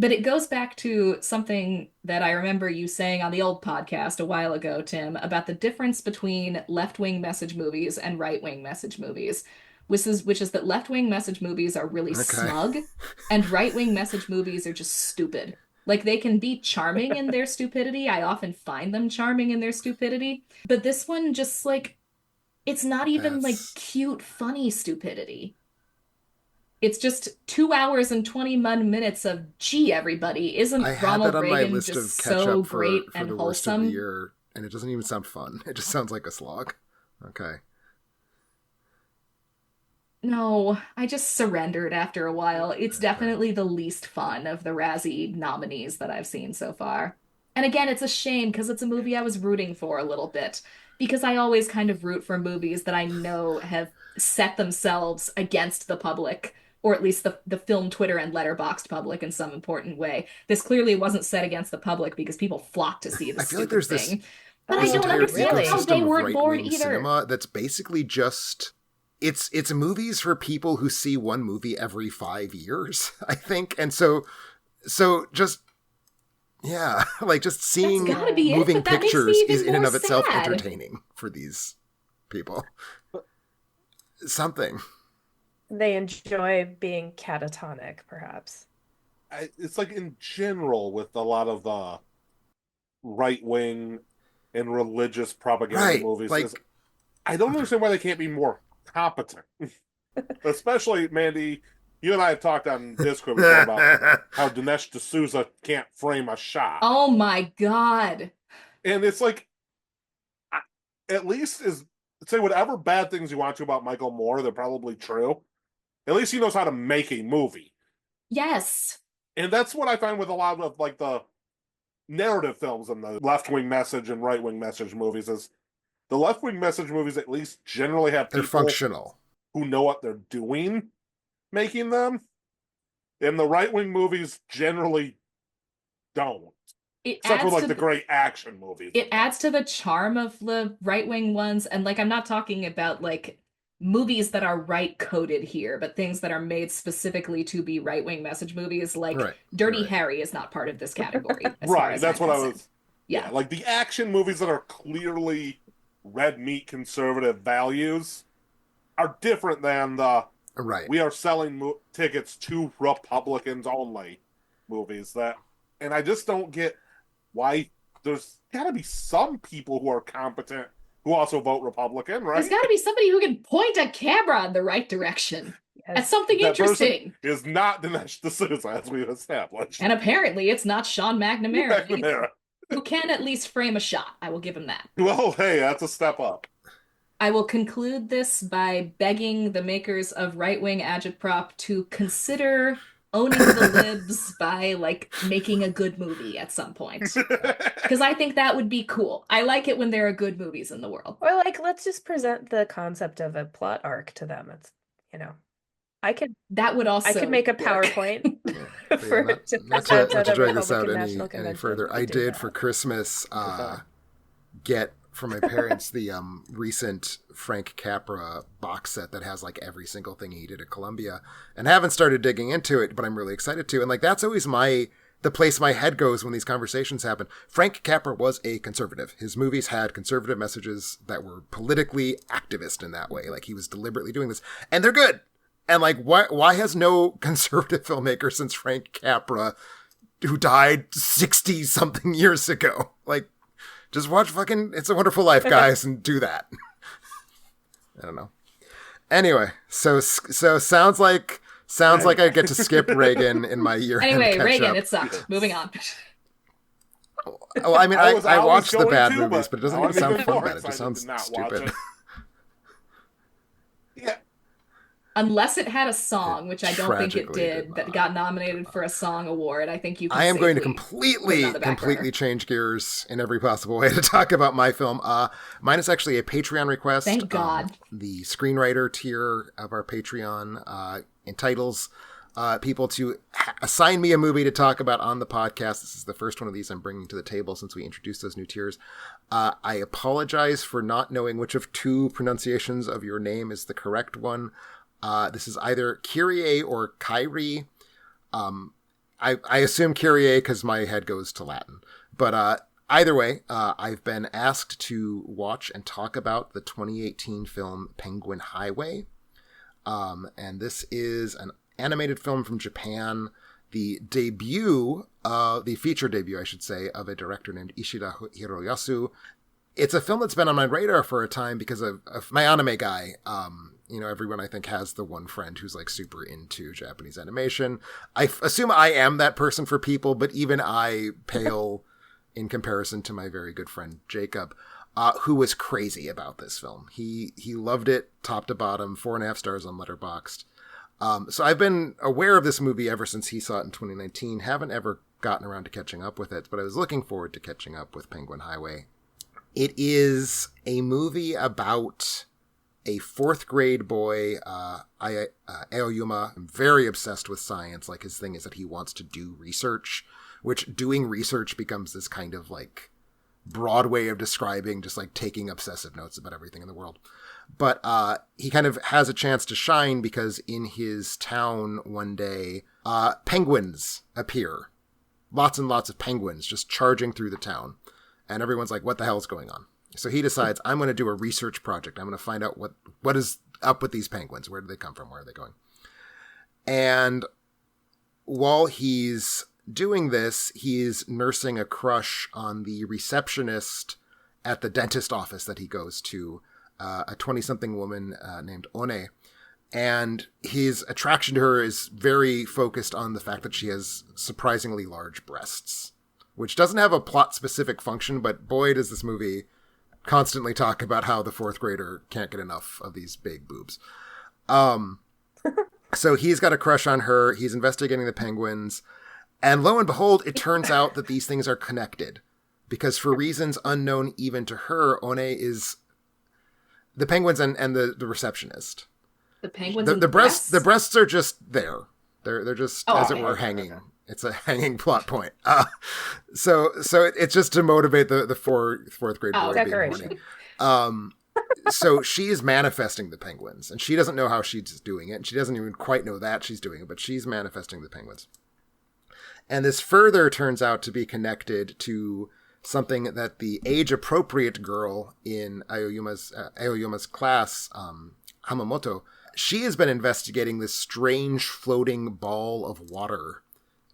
But it goes back to something that I remember you saying on the old podcast a while ago, Tim, about the difference between left-wing message movies and right-wing message movies, which is that left-wing message movies are really Okay. smug and right-wing message movies are just stupid. Like they can be charming in their stupidity. I often find them charming in their stupidity. But this one just like it's not even like That's cute, funny stupidity. It's just 2 hours and 21 minutes of, gee, everybody, I isn't had that Ronald on my Reagan list just of catch so up great for and the worst of the wholesome? year, and it doesn't even sound fun. It just sounds like a slog. Okay. No, I just surrendered after a while. It's Okay. definitely the least fun of the Razzie nominees that I've seen so far. And again, it's a shame because it's a movie I was rooting for a little bit. Because I always kind of root for movies that I know have set themselves against the public, or at least the film Twitter and letterboxed public in some important way. This clearly wasn't set against the public because people flocked to see I this feel like stupid there's this thing. But I this Oh, don't entire understand how really? they ecosystem of weren't right bored wing either. cinema that's basically just it's movies for people who see one movie every 5 years, I think. And so just yeah, like just That's seeing gotta Yeah. be it, moving but that makes me pictures is even in and more of itself sad. entertaining for these people. Something. They enjoy being catatonic, perhaps. It's like in general with a lot of the right wing and religious propaganda Right. movies is Like I don't understand why they can't be more competent. Especially Mandy, you and I have talked on Discord before about how Dinesh D'Souza can't frame a shot, Oh my God. and it's like at least is say whatever bad things you want to about Michael Moore, they're probably true. At least he knows how to make a movie, Yes. and that's what I find with a lot of like the narrative films and the left wing message and right wing message movies is the left wing message movies at least generally have they're people functional. who know what they're doing making them, and the right wing movies generally don't, It except for adds like to the great action movies. it adds to the charm of the right-wing ones. And like I'm not talking about like movies that are right coded here, but things that are made specifically to be right-wing message movies. Like Right. Dirty Right. Harry is not part of this category, as far Right, as that's I'm what I concerned. was. Yeah. Yeah, like the action movies that are clearly red meat conservative values are different than the Right. we are selling tickets to Republicans only movies that, and I just don't get why there's got to be some people who are competent who also vote Republican, right? There's got to be somebody who can point a camera in the right direction at Yes. something That person interesting. is not Dinesh D'Souza, as we've established. And apparently it's not Sean McNamara either, McNamara. who can at least frame a shot. I will give him that. Well, hey, that's a step up. I will conclude this by begging the makers of right-wing agitprop to consider owning the libs by like making a good movie at some point. Because I think that would be cool. I like it when there are good movies in the world. Or like, let's just present the concept of a plot arc to them. It's, you know, I could That would also I could make a work. PowerPoint Yeah, for not, to not present to not at to a drag this out Republican any National Convention. further. We I could do did that. for Christmas get from my parents the recent Frank Capra box set that has like every single thing he did at Columbia, and haven't started digging into it, but I'm really excited to. And like that's always the place my head goes when these conversations happen. Frank Capra was a conservative. His movies had conservative messages that were politically activist in that way. Like he was deliberately doing this, and they're good. And like, why has no conservative filmmaker since Frank Capra, who died 60 something years ago, like, just watch fucking It's a Wonderful Life, guys, and do that. I don't know. Anyway, so sounds like I get to skip Reagan in my year. Anyway, catch Reagan, up. it sucked. Moving on. Well, I mean, I I was watched the going bad to, movies, but it doesn't I'm even sound even fun more bad. It just excited sounds to not watch stupid. it. Yeah, Unless it had a song, which I don't think it Tragically did, that got nominated for a song award, I think you can I am going to safely put it on the back completely burner. change gears in every possible way to talk about my film. Mine is actually a Patreon request. Thank God. The screenwriter tier of our Patreon entitles people to assign me a movie to talk about on the podcast. This is the first one of these I'm bringing to the table since we introduced those new tiers. I apologize for not knowing which of two pronunciations of your name is the correct one. This is either Kyrie or Kyrie. I assume Kyrie because my head goes to Latin. But either way, I've been asked to watch and talk about the 2018 film Penguin Highway. And this is an animated film from Japan, the feature debut, I should say, of a director named Ishida Hiroyasu. It's a film that's been on my radar for a time because of my anime guy. Everyone I think has the one friend who's like super into Japanese animation. I assume I am that person for people, but even I pale in comparison to my very good friend Jacob, who was crazy about this film. He loved it top to bottom, 4.5 stars on Letterboxd. So I've been aware of this movie ever since he saw it in 2019. Haven't ever gotten around to catching up with it, but I was looking forward to catching up with Penguin Highway. It is a movie about a 4th grade boy, Aoyuma, very obsessed with science. Like, his thing is that he wants to do research, which doing research becomes this kind of like broad way of describing just like taking obsessive notes about everything in the world. But he kind of has a chance to shine because in his town one day, penguins appear. Lots and lots of penguins just charging through the town. And everyone's like, what the hell is going on? So he decides, I'm going to do a research project. I'm going to find out what is up with these penguins. Where do they come from? Where are they going? And while he's doing this, he's nursing a crush on the receptionist at the dentist office that he goes to, a 20-something woman named One. And his attraction to her is very focused on the fact that she has surprisingly large breasts, which doesn't have a plot-specific function, but boy, does this movie constantly talk about how the 4th grader can't get enough of these big boobs. So he's got a crush on her. He's investigating the penguins. And lo and behold, it turns out that these things are connected. Because for reasons unknown even to her, One is the penguins and the receptionist. The penguins The breasts are just there. They're just, as it were, hanging. Okay. It's a hanging plot point. So it's just to motivate the fourth grade boy being horny. So she is manifesting the penguins, and she doesn't know how she's doing it. And she doesn't even quite know that she's doing it, but she's manifesting the penguins. And this further turns out to be connected to something that the age-appropriate girl in Aoyuma's class, Hamamoto, she has been investigating this strange floating ball of water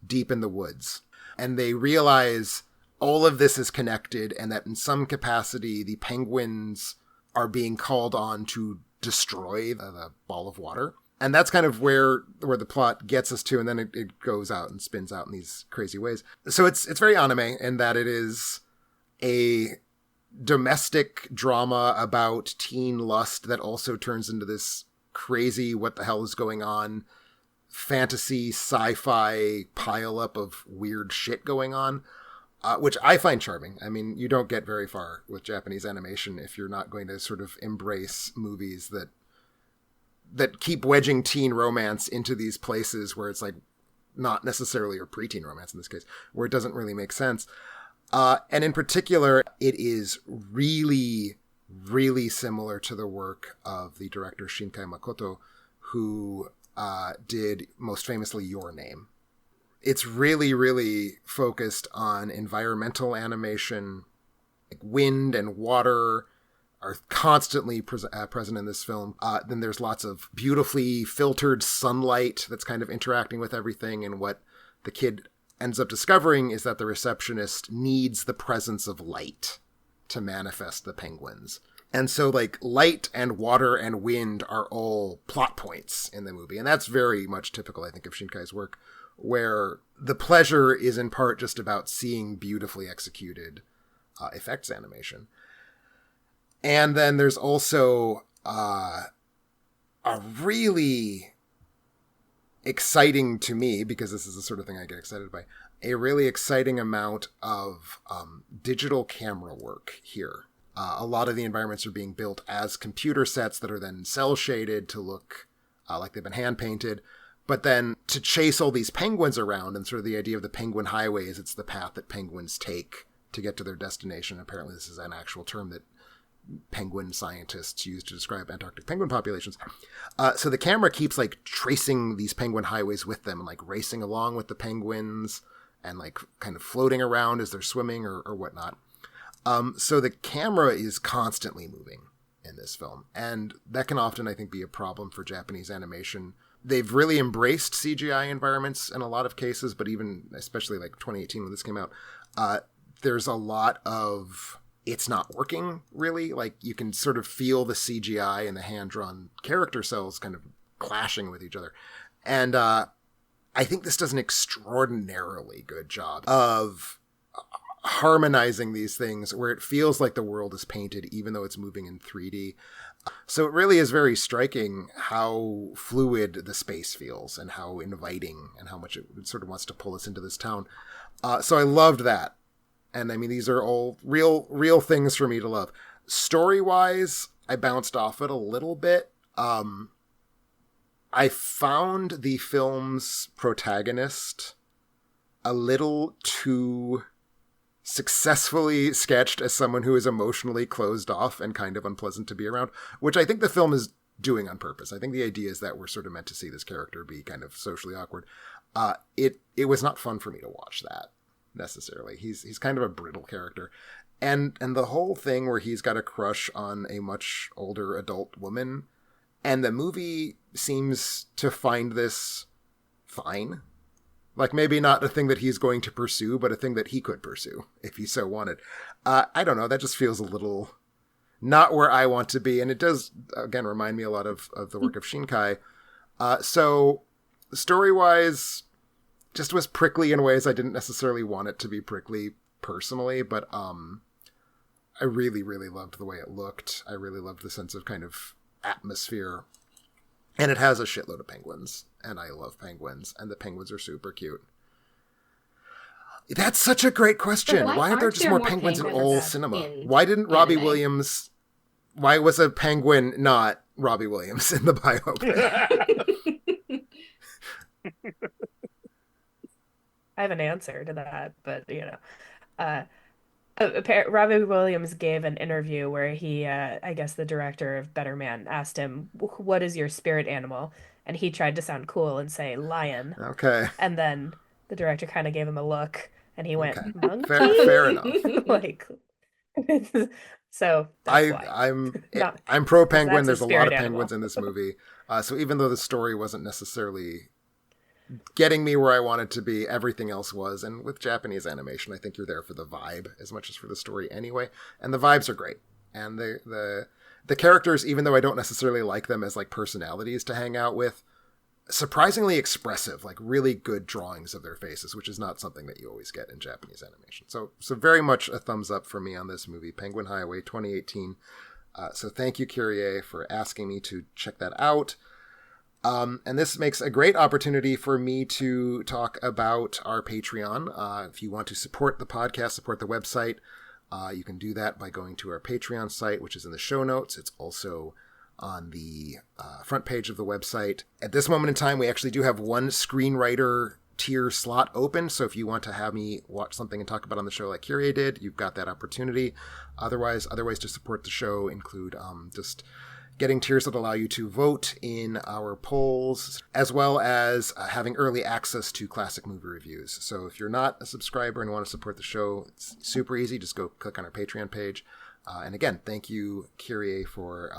deep in the woods. And they realize all of this is connected and that in some capacity the penguins are being called on to destroy the ball of water. And that's kind of where the plot gets us to, and then it goes out and spins out in these crazy ways. So it's very anime in that it is a domestic drama about teen lust that also turns into this crazy what the hell is going on fantasy sci-fi pile-up of weird shit going on, which I find charming. I mean, you don't get very far with Japanese animation if you're not going to sort of embrace movies that keep wedging teen romance into these places where it's like not necessarily or preteen romance in this case, where it doesn't really make sense. And in particular, it is really, really similar to the work of the director Shinkai Makoto, who did most famously Your Name. It's really, really focused on environmental animation. Like wind and water are constantly present in this film. Then there's lots of beautifully filtered sunlight that's kind of interacting with everything. And what the kid ends up discovering is that the receptionist needs the presence of light to manifest the penguins. And so like light and water and wind are all plot points in the movie. And that's very much typical, I think, of Shinkai's work, where the pleasure is in part just about seeing beautifully executed effects animation. And then there's also a really exciting to me, because this is the sort of thing I get excited by, a really exciting amount of digital camera work here. A lot of the environments are being built as computer sets that are then cell shaded to look like they've been hand painted. But then to chase all these penguins around, and sort of the idea of the penguin highway is it's the path that penguins take to get to their destination. Apparently this is an actual term that penguin scientists use to describe Antarctic penguin populations. So the camera keeps like tracing these penguin highways with them and like racing along with the penguins and like kind of floating around as they're swimming or whatnot. So the camera is constantly moving in this film. And that can often, I think, be a problem for Japanese animation. They've really embraced CGI environments in a lot of cases, but even, especially like 2018 when this came out, there's a lot of it's not working, really. Like, you can sort of feel the CGI and the hand-drawn character cells kind of clashing with each other. And I think this does an extraordinarily good job of harmonizing these things where it feels like the world is painted, even though it's moving in 3D. So it really is very striking how fluid the space feels and how inviting and how much it sort of wants to pull us into this town. So I loved that. And I mean, these are all real things for me to love. Story-wise, I bounced off it a little bit. I found the film's protagonist a little too successfully sketched as someone who is emotionally closed off and kind of unpleasant to be around, which I think the film is doing on purpose. I think the idea is that we're sort of meant to see this character be kind of socially awkward. It was not fun for me to watch that necessarily. He's kind of a brittle character. And the whole thing where he's got a crush on a much older adult woman, and the movie seems to find this fine. Like, maybe not a thing that he's going to pursue, but a thing that he could pursue if he so wanted. I don't know. That just feels a little not where I want to be. And it does, again, remind me a lot of the work of Shinkai. So story-wise, just was prickly in ways I didn't necessarily want it to be prickly personally. But I really, really loved the way it looked. I really loved the sense of kind of atmosphere. And it has a shitload of penguins. And I love penguins. And the penguins are super cute. That's such a great question. Why aren't there just more penguins in all cinema? Why didn't Robbie Williams... Why was a penguin not Robbie Williams in the biopic? I have an answer to that, but, you know... Robbie Williams gave an interview where he, I guess the director of Better Man, asked him, "What is your spirit animal?" And he tried to sound cool and say lion. Okay. And then the director kind of gave him a look, and he went, Okay. "Monkey?" Fair enough. Like, so that's why. I'm pro penguin. That's a There's a lot of spirit penguins animal. in this movie. So even though the story wasn't necessarily getting me where I wanted to be, everything else was. And with Japanese animation, I think you're there for the vibe as much as for the story anyway. And the vibes are great. And the characters, even though I don't necessarily like them as like personalities to hang out with, surprisingly expressive, like really good drawings of their faces, which is not something that you always get in Japanese animation. So very much a thumbs up for me on this movie, Penguin Highway 2018. So thank you, Kyrie, for asking me to check that out. And this makes a great opportunity for me to talk about our Patreon. If you want to support the podcast, support the website, you can do that by going to our Patreon site, which is in the show notes. It's also on the front page of the website. At this moment in time, we actually do have one screenwriter tier slot open. So if you want to have me watch something and talk about on the show like Kyrie did, you've got that opportunity. Otherwise, other ways to support the show include just getting tiers that allow you to vote in our polls, as well as having early access to classic movie reviews. So if you're not a subscriber and want to support the show, it's super easy. Just go click on our Patreon page. And again, thank you, Kyrie, for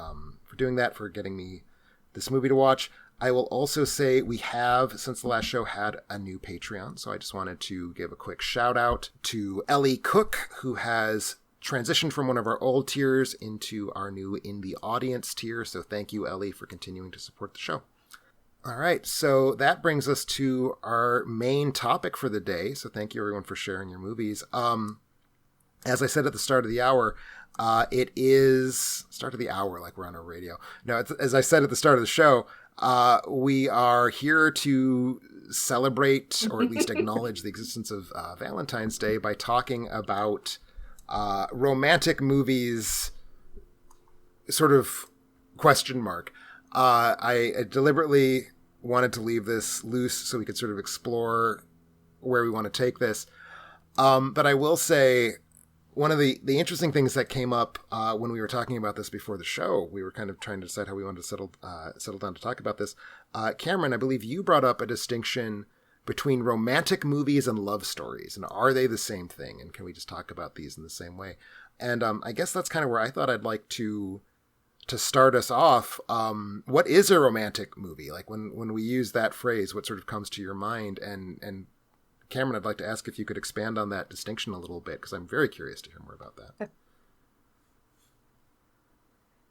doing that, for getting me this movie to watch. I will also say we have, since the last show, had a new Patreon. So I just wanted to give a quick shout out to Ellie Cook, who has transitioned from one of our old tiers into our new In the Audience tier. So thank you, Ellie, for continuing to support the show. All right, so that brings us to our main topic for the day. So thank you, everyone, for sharing your movies. as I said at the start of the hour, it is start of the hour, like we're on a radio. No, as I said at the start of the show, we are here to celebrate or at least acknowledge the existence of Valentine's Day by talking about romantic movies, sort of question mark. I deliberately wanted to leave this loose so we could sort of explore where we want to take this. But I will say one of the interesting things that came up when we were talking about this before the show, we were kind of trying to decide how we wanted to settle down to talk about this. Cameron, I believe you brought up a distinction between romantic movies and love stories. And are they the same thing? And can we just talk about these in the same way? And I guess that's kind of where I thought I'd like to start us off. What is a romantic movie? Like when we use that phrase, what sort of comes to your mind? And Cameron, I'd like to ask if you could expand on that distinction a little bit, because I'm very curious to hear more about that.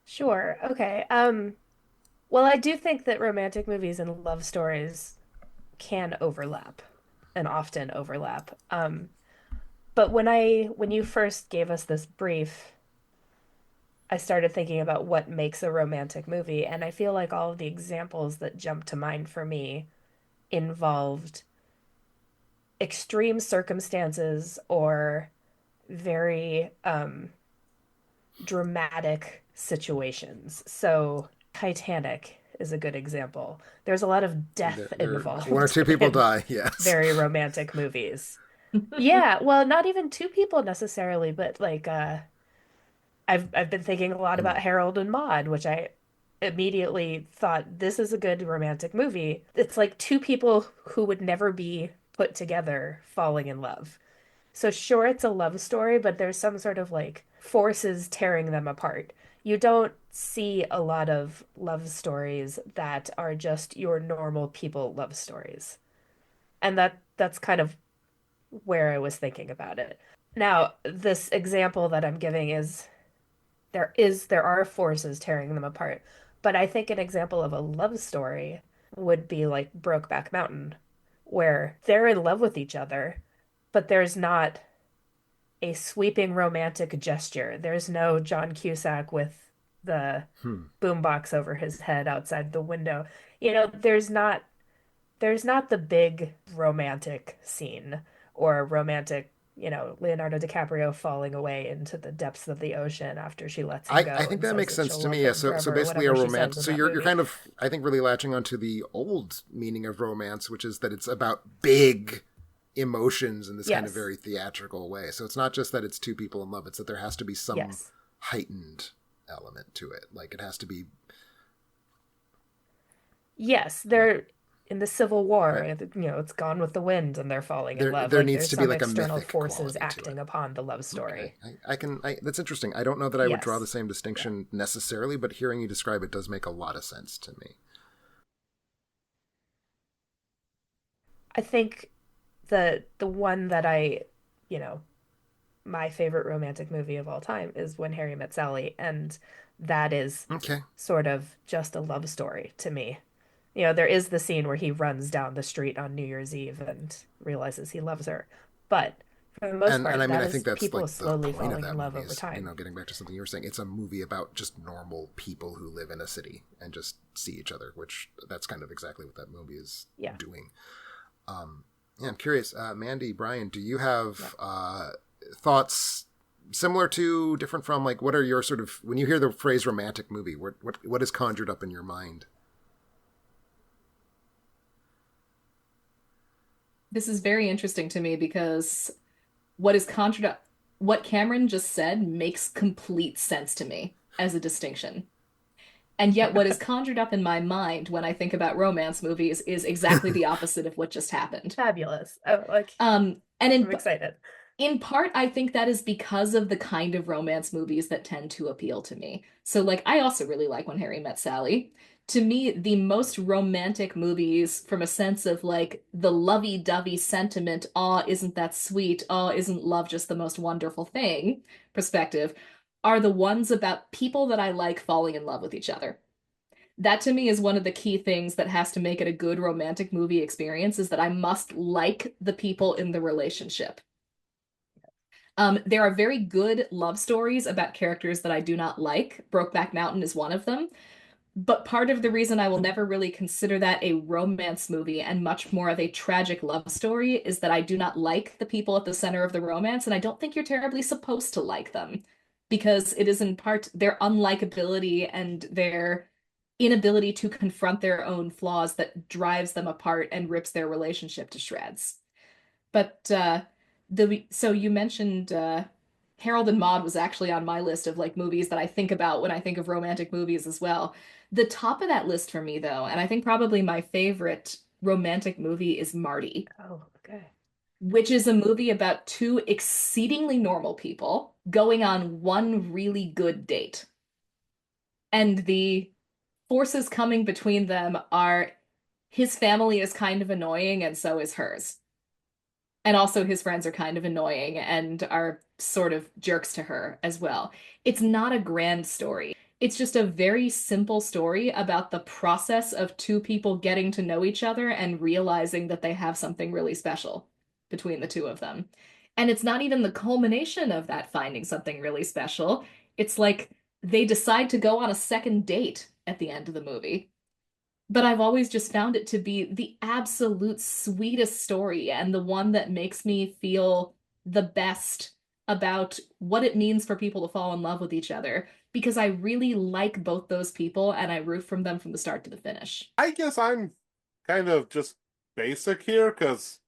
Sure. Okay. Well, I do think that romantic movies and love stories can overlap and often overlap. But when you first gave us this brief, I started thinking about what makes a romantic movie, and I feel like all of the examples that jumped to mind for me involved extreme circumstances or very dramatic situations. So Titanic is a good example. There's a lot of death involved one or two people in die, yes. very romantic movies. Yeah, well, not even two people necessarily, but like I've been thinking a lot about Harold and Maude, which I immediately thought this is a good romantic movie. It's like two people who would never be put together falling in love. So sure, it's a love story, but there's some sort of like forces tearing them apart. You don't see a lot of love stories that are just your normal people love stories. And that's kind of where I was thinking about it. Now, this example that I'm giving is there are forces tearing them apart. But I think an example of a love story would be like Brokeback Mountain, where they're in love with each other, but there's not a sweeping romantic gesture. There's no John Cusack with the boombox over his head outside the window. There's not the big romantic scene or romantic, Leonardo DiCaprio falling away into the depths of the ocean after she lets him go I think and that says makes that sense she'll to love me. Yeah, him so forever, basically a whatever she says romantic. in So that you're movie. kind of, I think, really latching onto the old meaning of romance, which is that it's about big emotions in this kind of Yes. very theatrical way. So it's not just that it's two people in love; it's that there has to be some Yes. heightened element to it. Like it has to be Yes, they're in the Civil War, it's Gone with the Wind and they're falling in love. there Like needs there's to be some like a external mythic forces quality to it. acting upon the love Okay, story. that's interesting. I don't know that I would draw the Yes. same distinction necessarily, but hearing you describe it does make a lot of sense to me. I think the one that you know, my favorite romantic movie of all time is When Harry Met Sally, and that is Okay. sort of just a love story to me. There is the scene where he runs down the street on New Year's Eve and realizes he loves her. But for the most And part, I mean, that I is think that's people like the slowly point of falling in that love movie over is, time. getting back to something you were saying, it's a movie about just normal people who live in a city and just see each other, which that's kind of exactly what that movie is Yeah. doing. Yeah, I'm curious, Mandy, Brian, do you have Yeah. thoughts similar to, different from, like, what are your sort of, when you hear the phrase romantic movie, what is conjured up in your mind? This is very interesting to me because what is conjured up, what Cameron just said makes complete sense to me as a distinction. And yet, what is conjured up in my mind when I think about romance movies is exactly the opposite of what just happened. Fabulous. And I'm excited. in part, I think that is because of the kind of romance movies that tend to appeal to me. So, like, I also really like When Harry Met Sally. To me, the most romantic movies, from a sense of like the lovey-dovey sentiment, aw, isn't that sweet? Aw, isn't love just the most wonderful thing? Perspective, are the ones about people that I like falling in love with each other. That to me is one of the key things that has to make it a good romantic movie experience is that I must like the people in the relationship. There are very good love stories about characters that I do not like. Brokeback Mountain is one of them. But part of the reason I will never really consider that a romance movie and much more of a tragic love story is that I do not like the people at the center of the romance, and I don't think you're terribly supposed to like them because it is in part their unlikability and their inability to confront their own flaws that drives them apart and rips their relationship to shreds. But the so you mentioned Harold and Maude was actually on my list of like movies that I think about when I think of romantic movies as well. The top of that list for me though, and I think probably my favorite romantic movie is Marty, Oh, okay. which is a movie about two exceedingly normal people going on one really good date. And the forces coming between them are his family is kind of annoying and so is hers. And also, his friends are kind of annoying and are sort of jerks to her as well. It's not a grand story. It's just a very simple story about the process of two people getting to know each other and realizing that they have something really special between the two of them. And it's not even the culmination of that finding something really special. It's like they decide to go on a second date at the end of the movie. But I've always just found it to be the absolute sweetest story and the one that makes me feel the best about what it means for people to fall in love with each other because I really like both those people and I root from them from the start to the finish. I guess I'm kind of just basic here because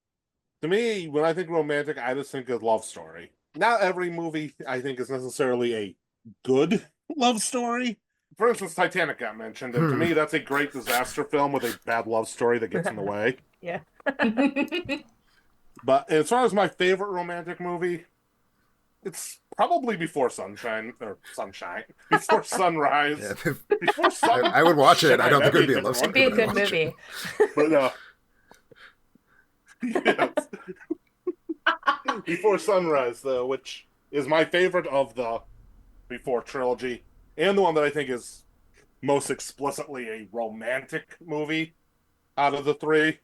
to me, when I think romantic, I just think of love story. Not every movie I think is necessarily a good love story. For instance, Titanic got mentioned, and to me, that's a great disaster film with a bad love story that gets in the way. Yeah. But as far as my favorite romantic movie, it's probably Before Sunshine, or Sunshine, Before Sunrise, Yeah. Before Sun. I would watch it. I don't think it would be a love It'd story. be a but I'd good watch movie. But yes. Before Sunrise, though, which is my favorite of the Before trilogy, and the one that I think is most explicitly a romantic movie out of the three.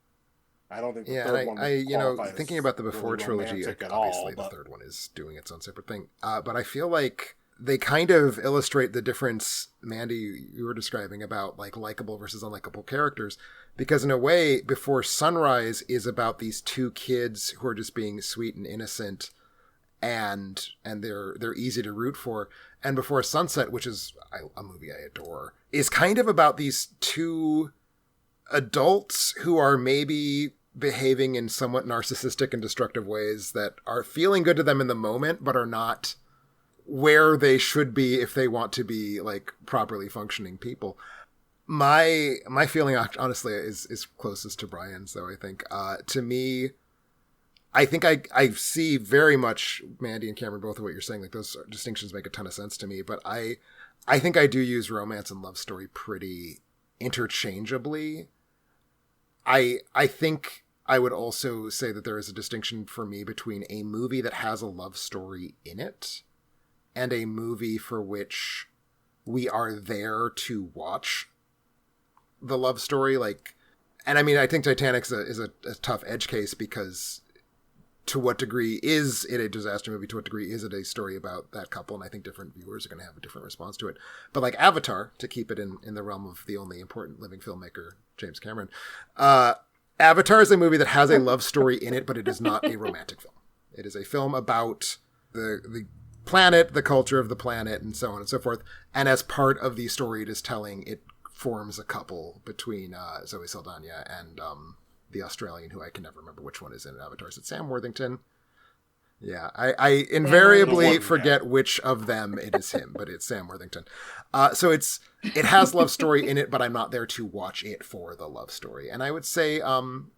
I don't think the Yeah, third and one qualifies thinking about the Before really trilogy, romantic at obviously all, the third one is doing its own separate thing. But I feel like they kind of illustrate the difference, Mandy, you were describing about like likable versus unlikable characters. Because in a way, Before Sunrise is about these two kids who are just being sweet and innocent, and they're easy to root for. And Before Sunset, which is a movie I adore, is kind of about these two adults who are maybe behaving in somewhat narcissistic and destructive ways that are feeling good to them in the moment, but are not where they should be if they want to be like properly functioning people. My feeling honestly is closest to Brian's, though. I think to me, I think I see very much, Mandy and Cameron, both of what you're saying. Like those distinctions make a ton of sense to me. But I think I do use romance and love story pretty interchangeably. I think I would also say that there is a distinction for me between a movie that has a love story in it and a movie for which we are there to watch the love story. Like, and I mean, I think Titanic is a tough edge case because to what degree is it a disaster movie? To what degree is it a story about that couple? And I think different viewers are going to have a different response to it. But like Avatar, to keep it in the realm of the only important living filmmaker, James Cameron, Avatar is a movie that has a love story in it, but it is not a romantic film. It is a film about the planet, the culture of the planet, and so on and so forth. And as part of the story it is telling, it forms a couple between Zoe Saldana and the Australian, who I can never remember which one is in Avatar. Is it Sam Worthington? Yeah, I invariably forget which of them it is him, but it's Sam Worthington. So it has love story in it, but I'm not there to watch it for the love story. And I would say I'm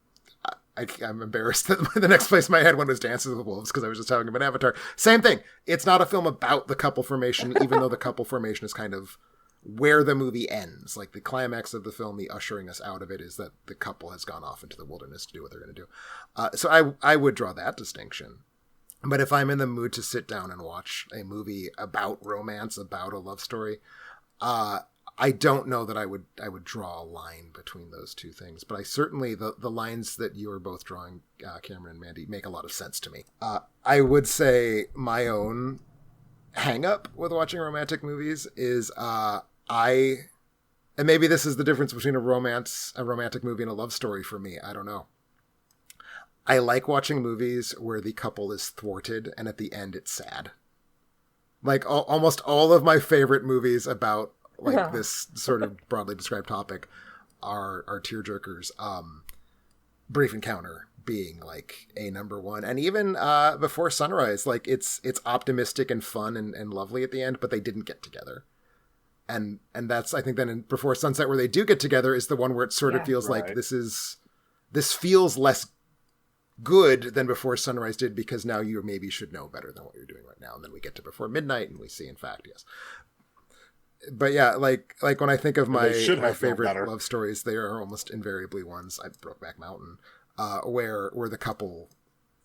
embarrassed that the next place my head went was Dances with Wolves because I was just talking about Avatar. Same thing. It's not a film about the couple formation, even though the couple formation is kind of where the movie ends. Like the climax of the film, the ushering us out of it, is that the couple has gone off into the wilderness to do what they're going to do. So I would draw that distinction. But if I'm in the mood to sit down and watch a movie about romance, about a love story, I don't know that I would draw a line between those two things, but I certainly the lines that you are both drawing, Cameron and Mandy, make a lot of sense to me. I would say my own hang up with watching romantic movies is I and maybe this is the difference between a romantic movie and a love story for me. I don't know. I like watching movies where the couple is thwarted and at the end it's sad. Like almost all of my favorite movies about like this sort of broadly described topic are tearjerkers. Brief Encounter being like a number one, and even Before Sunrise, like it's optimistic and fun and lovely at the end, but they didn't get together. And that's, I think, then in Before Sunset, where they do get together, is the one where it sort of feels like this feels less good than Before Sunrise did, because now you maybe should know better than what you're doing right now. And then we get to Before Midnight and we see, in fact, yes. But yeah, like when I think of my favorite love stories, they are almost invariably ones, Brokeback Mountain, where the couple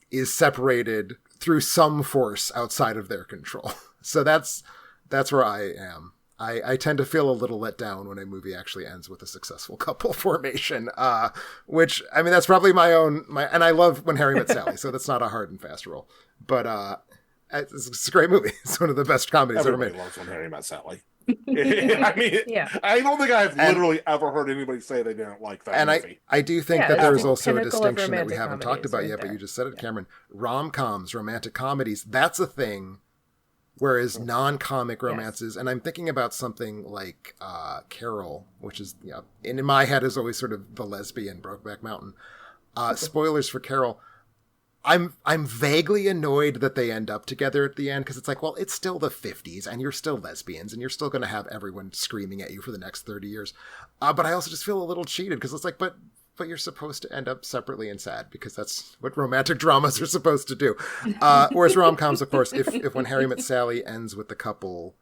is separated through some force outside of their control. So that's where I am. I tend to feel a little let down when a movie actually ends with a successful couple formation, which, I mean, that's probably and I love When Harry Met Sally, so that's not a hard and fast rule. But it's a great movie. It's one of the best comedies ever made. Everybody loves When Harry Met Sally. I mean, I don't think I've literally ever heard anybody say they didn't like that movie. I do think that there is also a distinction that we haven't talked about yet, but you just said it, Cameron. Rom-coms, romantic comedies, that's a thing. Whereas non-comic romances, and I'm thinking about something like Carol, which is, in my head is always sort of the lesbian Brokeback Mountain. Spoilers for Carol. I'm vaguely annoyed that they end up together at the end, because it's like, well, it's still the 50s and you're still lesbians and you're still going to have everyone screaming at you for the next 30 years. But I also just feel a little cheated, because it's like, but you're supposed to end up separately and sad, because that's what romantic dramas are supposed to do. Whereas rom-coms, of course, if When Harry Met Sally ends with the couple,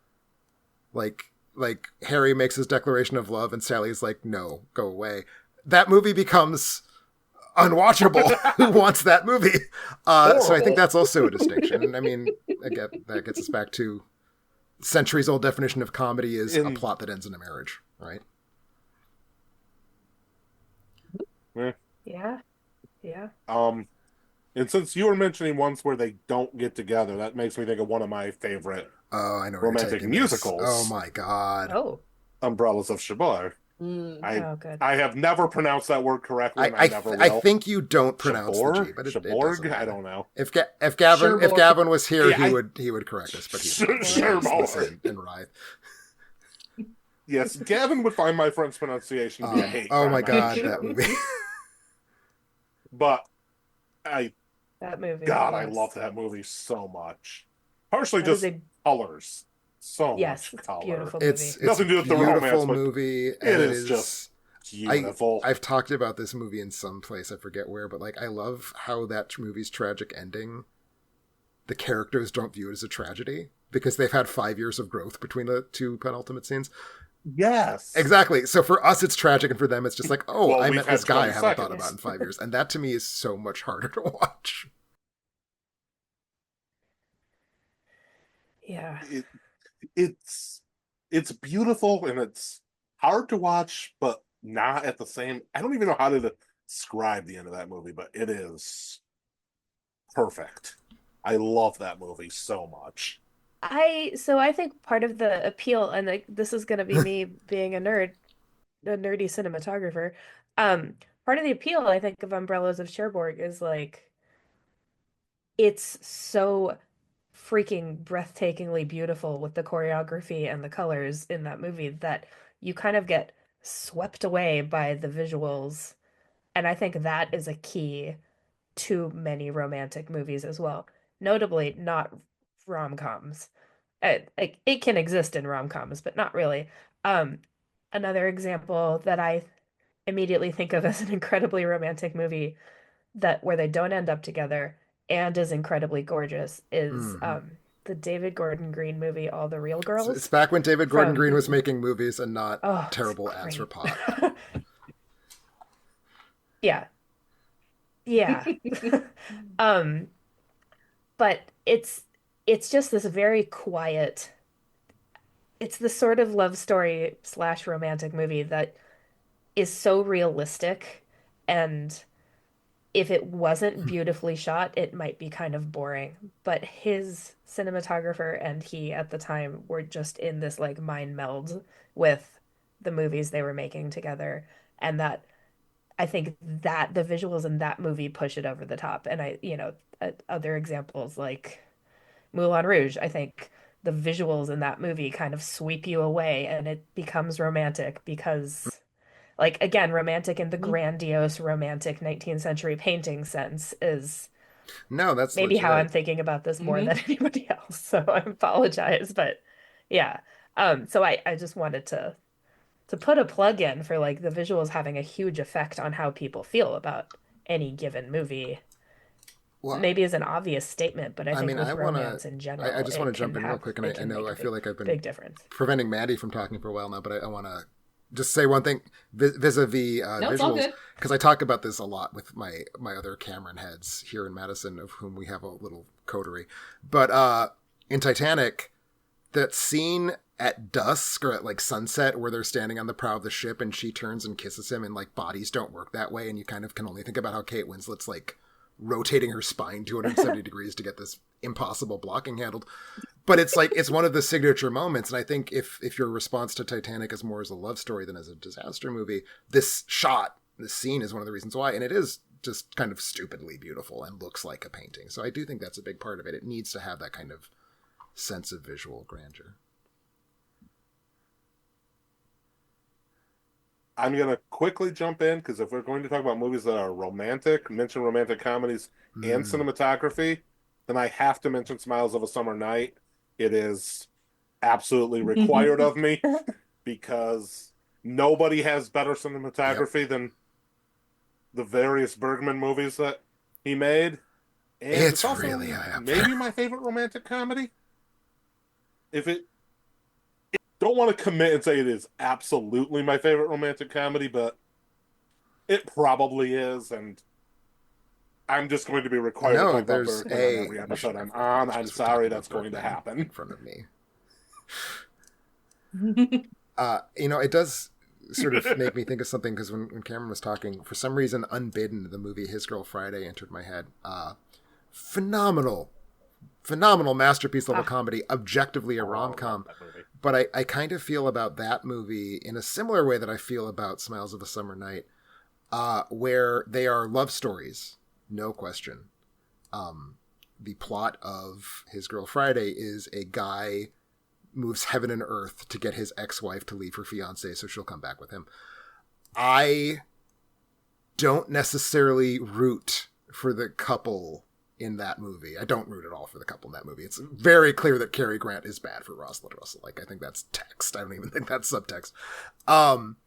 like Harry makes his declaration of love and Sally's like, no, go away, that movie becomes unwatchable. Who wants that movie? So I think that's also a distinction. I mean, again, that gets us back to centuries-old definition of comedy is a plot that ends in a marriage, right? Yeah. And since you were mentioning ones where they don't get together, that makes me think of one of my favorite romantic musicals. Oh my god. Oh. Umbrellas of Cherbourg. Good. I have never pronounced that word correctly, and I never will. I think you don't pronounce the G, but it doesn't matter. I don't know. If Gavin was here, he would correct us, but he's listen and writhe. Yes, Gavin would find my French pronunciation to be a hate. Oh my god, that movie. But that movie. God, I love that movie so much. Partially just colors. So much color. Beautiful movie. It's nothing to do with the romance, but movie. It is just beautiful. I've talked about this movie in some place, I forget where, but like I love how that movie's tragic ending, the characters don't view it as a tragedy because they've had 5 years of growth between the two penultimate scenes. Yes. Exactly. So for us, it's tragic, and for them, it's just like, oh, well, I met this guy I haven't seconds. thought about in 5 years. And that to me is so much harder to watch. Yeah. It's beautiful, and it's hard to watch, but not at the same. I don't even know how to describe the end of that movie, but it is perfect. I love that movie so much. I think part of the appeal, and like this is gonna be me being a nerdy cinematographer. Part of the appeal, I think, of Umbrellas of Cherbourg is like it's so freaking breathtakingly beautiful with the choreography and the colors in that movie that you kind of get swept away by the visuals. And I think that is a key to many romantic movies as well. Notably, not rom-coms. Like it can exist in rom-coms, but not really. Another example that I immediately think of as an incredibly romantic movie where they don't end up together and is incredibly gorgeous is the David Gordon Green movie All the Real Girls. It's back when David Gordon Green was making movies and not terrible ads for pot. Yeah. But it's just this very quiet it's the sort of love story slash romantic movie that is so realistic, and if it wasn't beautifully shot, it might be kind of boring. But his cinematographer and he at the time were just in this like mind meld with the movies they were making together. And that I think that the visuals in that movie push it over the top. And other examples like Moulin Rouge, I think the visuals in that movie kind of sweep you away and it becomes romantic because like again, romantic in the Mhm. grandiose romantic 19th century painting sense is No, that's maybe how I'm legit. thinking about this more Mhm. than anybody else. So I apologize, but yeah. So I just wanted to put a plug in for like the visuals having a huge effect on how people feel about any given movie. Well, Maybe is an obvious statement, but I I think mean, with romance in I general, just want it to jump can in real have quick, and it I can know make I a feel big like I've been big difference. preventing Maddie from talking for a while now, but I want to just say one thing vis-a-vis No, it's all visuals, good. because I talk about this a lot with my other Cameron heads here in Madison, of whom we have a little coterie. But in Titanic, that scene at dusk or at like sunset where they're standing on the prow of the ship and she turns and kisses him, and like bodies don't work that way, and you kind of can only think about how Kate Winslet's like rotating her spine 270 degrees to get this impossible blocking handled. But it's like it's one of the signature moments, and I think if your response to Titanic is more as a love story than as a disaster movie, this scene is one of the reasons why, and it is just kind of stupidly beautiful and looks like a painting. So I do think that's a big part of it. It needs to have that kind of sense of visual grandeur. I'm going to quickly jump in because if we're going to talk about movies that are romantic, mention romantic comedies and Mm. cinematography, then I have to mention Smiles of a Summer Night. It is absolutely required of me because nobody has better Yep, cinematography than the various Bergman movies that he made. And it's it's really also high up there. maybe my favorite romantic comedy. If it don't want to commit and say it is absolutely my favorite romantic comedy, but it probably is, and I'm just going to be required to No, talk about there's Bergman on a. every We should episode go I'm for a on. beach I'm because we're sorry talking that's about going to Bergman in happen. front of me. It does sort of make me think of something because when Cameron was talking, for some reason, Unbidden, the movie His Girl Friday, entered my head. Phenomenal, phenomenal masterpiece level Ah, comedy, objectively a Oh, rom I love com. that movie. But I kind of feel about that movie in a similar way that I feel about Smiles of a Summer Night, where they are love stories, no question. The plot of His Girl Friday is a guy moves heaven and earth to get his ex-wife to leave her fiance so she'll come back with him. I don't necessarily root for the couple in that movie. I don't root at all for the couple in that movie. It's very clear that Cary Grant is bad for Rosalind Russell. Like, I think that's text. I don't even think that's subtext. Um,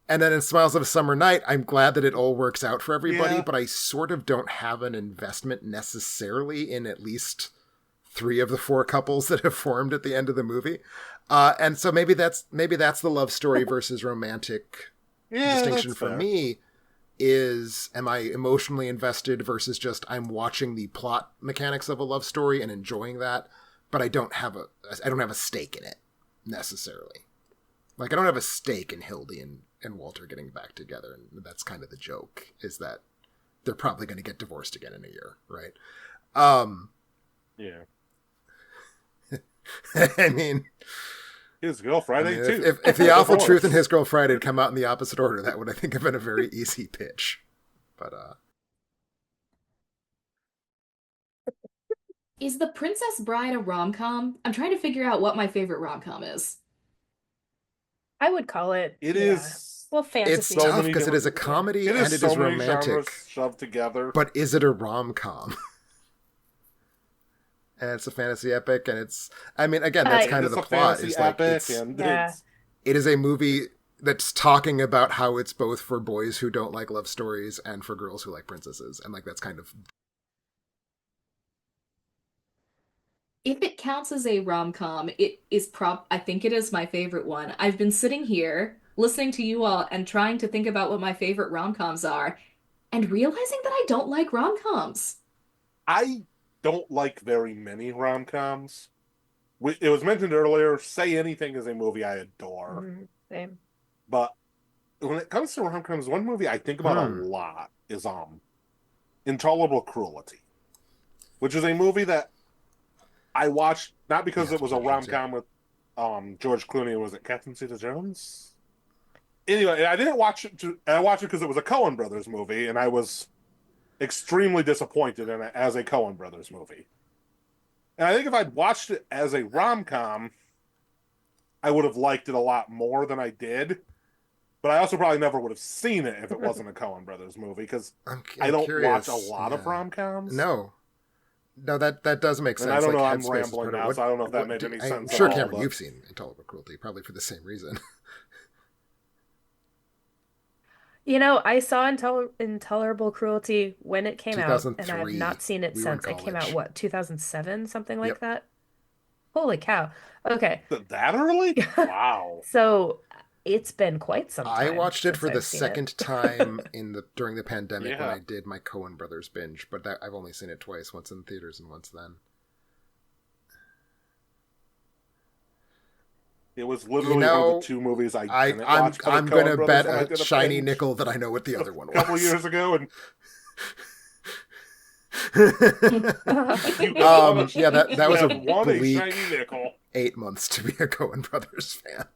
and then in Smiles of a Summer Night, I'm glad that it all works out for everybody, Yeah, but I sort of don't have an investment necessarily in at least three of the four couples that have formed at the end of the movie. And so maybe that's the love story versus romantic yeah, distinction that's for fair. me is am I emotionally invested versus just I'm watching the plot mechanics of a love story and enjoying that, but I don't have a stake in it necessarily. Like I don't have a stake in Hildy and Walter getting back together, and that's kind of the joke is that they're probably going to get divorced again in a year, right? Um, Yeah, I mean, his girl I Friday mean, too. if the awful truth and Divorce. His Girl Friday had come out in the opposite order, that would I think have been a very easy pitch. But Is The Princess Bride a rom-com? I'm trying to figure out what my favorite rom-com is. I would call it, It yeah. is Well, it's so fantasy. tough many because it is different. a Yeah. comedy It and is it so is many romantic. genres shoved together. But is it a rom com? And it's a fantasy epic, and it's. I mean, again, that's Uh, kind of It's the a plot. fantasy Is like epic, and yeah. it is a movie that's talking about how it's both for boys who don't like love stories and for girls who like princesses, and like that's kind of. If it counts as a rom-com, it is I think it is my favorite one. I've been sitting here listening to you all and trying to think about what my favorite rom-coms are and realizing that I don't like rom-coms. I don't like very many rom coms. it was mentioned earlier, Say Anything is a movie I adore. Same. But when it comes to rom-coms, one movie I think about a lot is Intolerable Cruelty, which is a movie that I watched not because it was a rom-com with George Clooney. Was it Catherine Zeta-Jones? Anyway, I didn't watch it. I watched it because it was a Coen Brothers movie, and I was extremely disappointed in it as a Coen Brothers movie. And I think if I'd watched it as a rom-com, I would have liked it a lot more than I did. But I also probably never would have seen it if it wasn't a Coen Brothers movie, because I don't watch a lot of rom-coms. No, that does make sense. And I don't know, like, I'm rambling now, so I don't know if that made any sense I'm sure, at all, Cameron, you've seen Intolerable Cruelty, probably for the same reason. You know, I saw Intolerable Cruelty when it came out, and I have 2003. not seen it We were in since. It came out, college. what, 2007, something like Yep. that? Holy cow. Okay. That early? Wow. So it's been quite some I time watched it since for the I've seen second time during the pandemic when Yeah. I did my Coen Brothers binge, but I've only seen it twice, once in theaters and once then. It was literally one of the two movies I didn't watch. I'm going to bet a shiny nickel that I know what the other one was. A couple years ago, and yeah, that was a won a bleak shiny nickel. 8 months to be a Coen Brothers fan.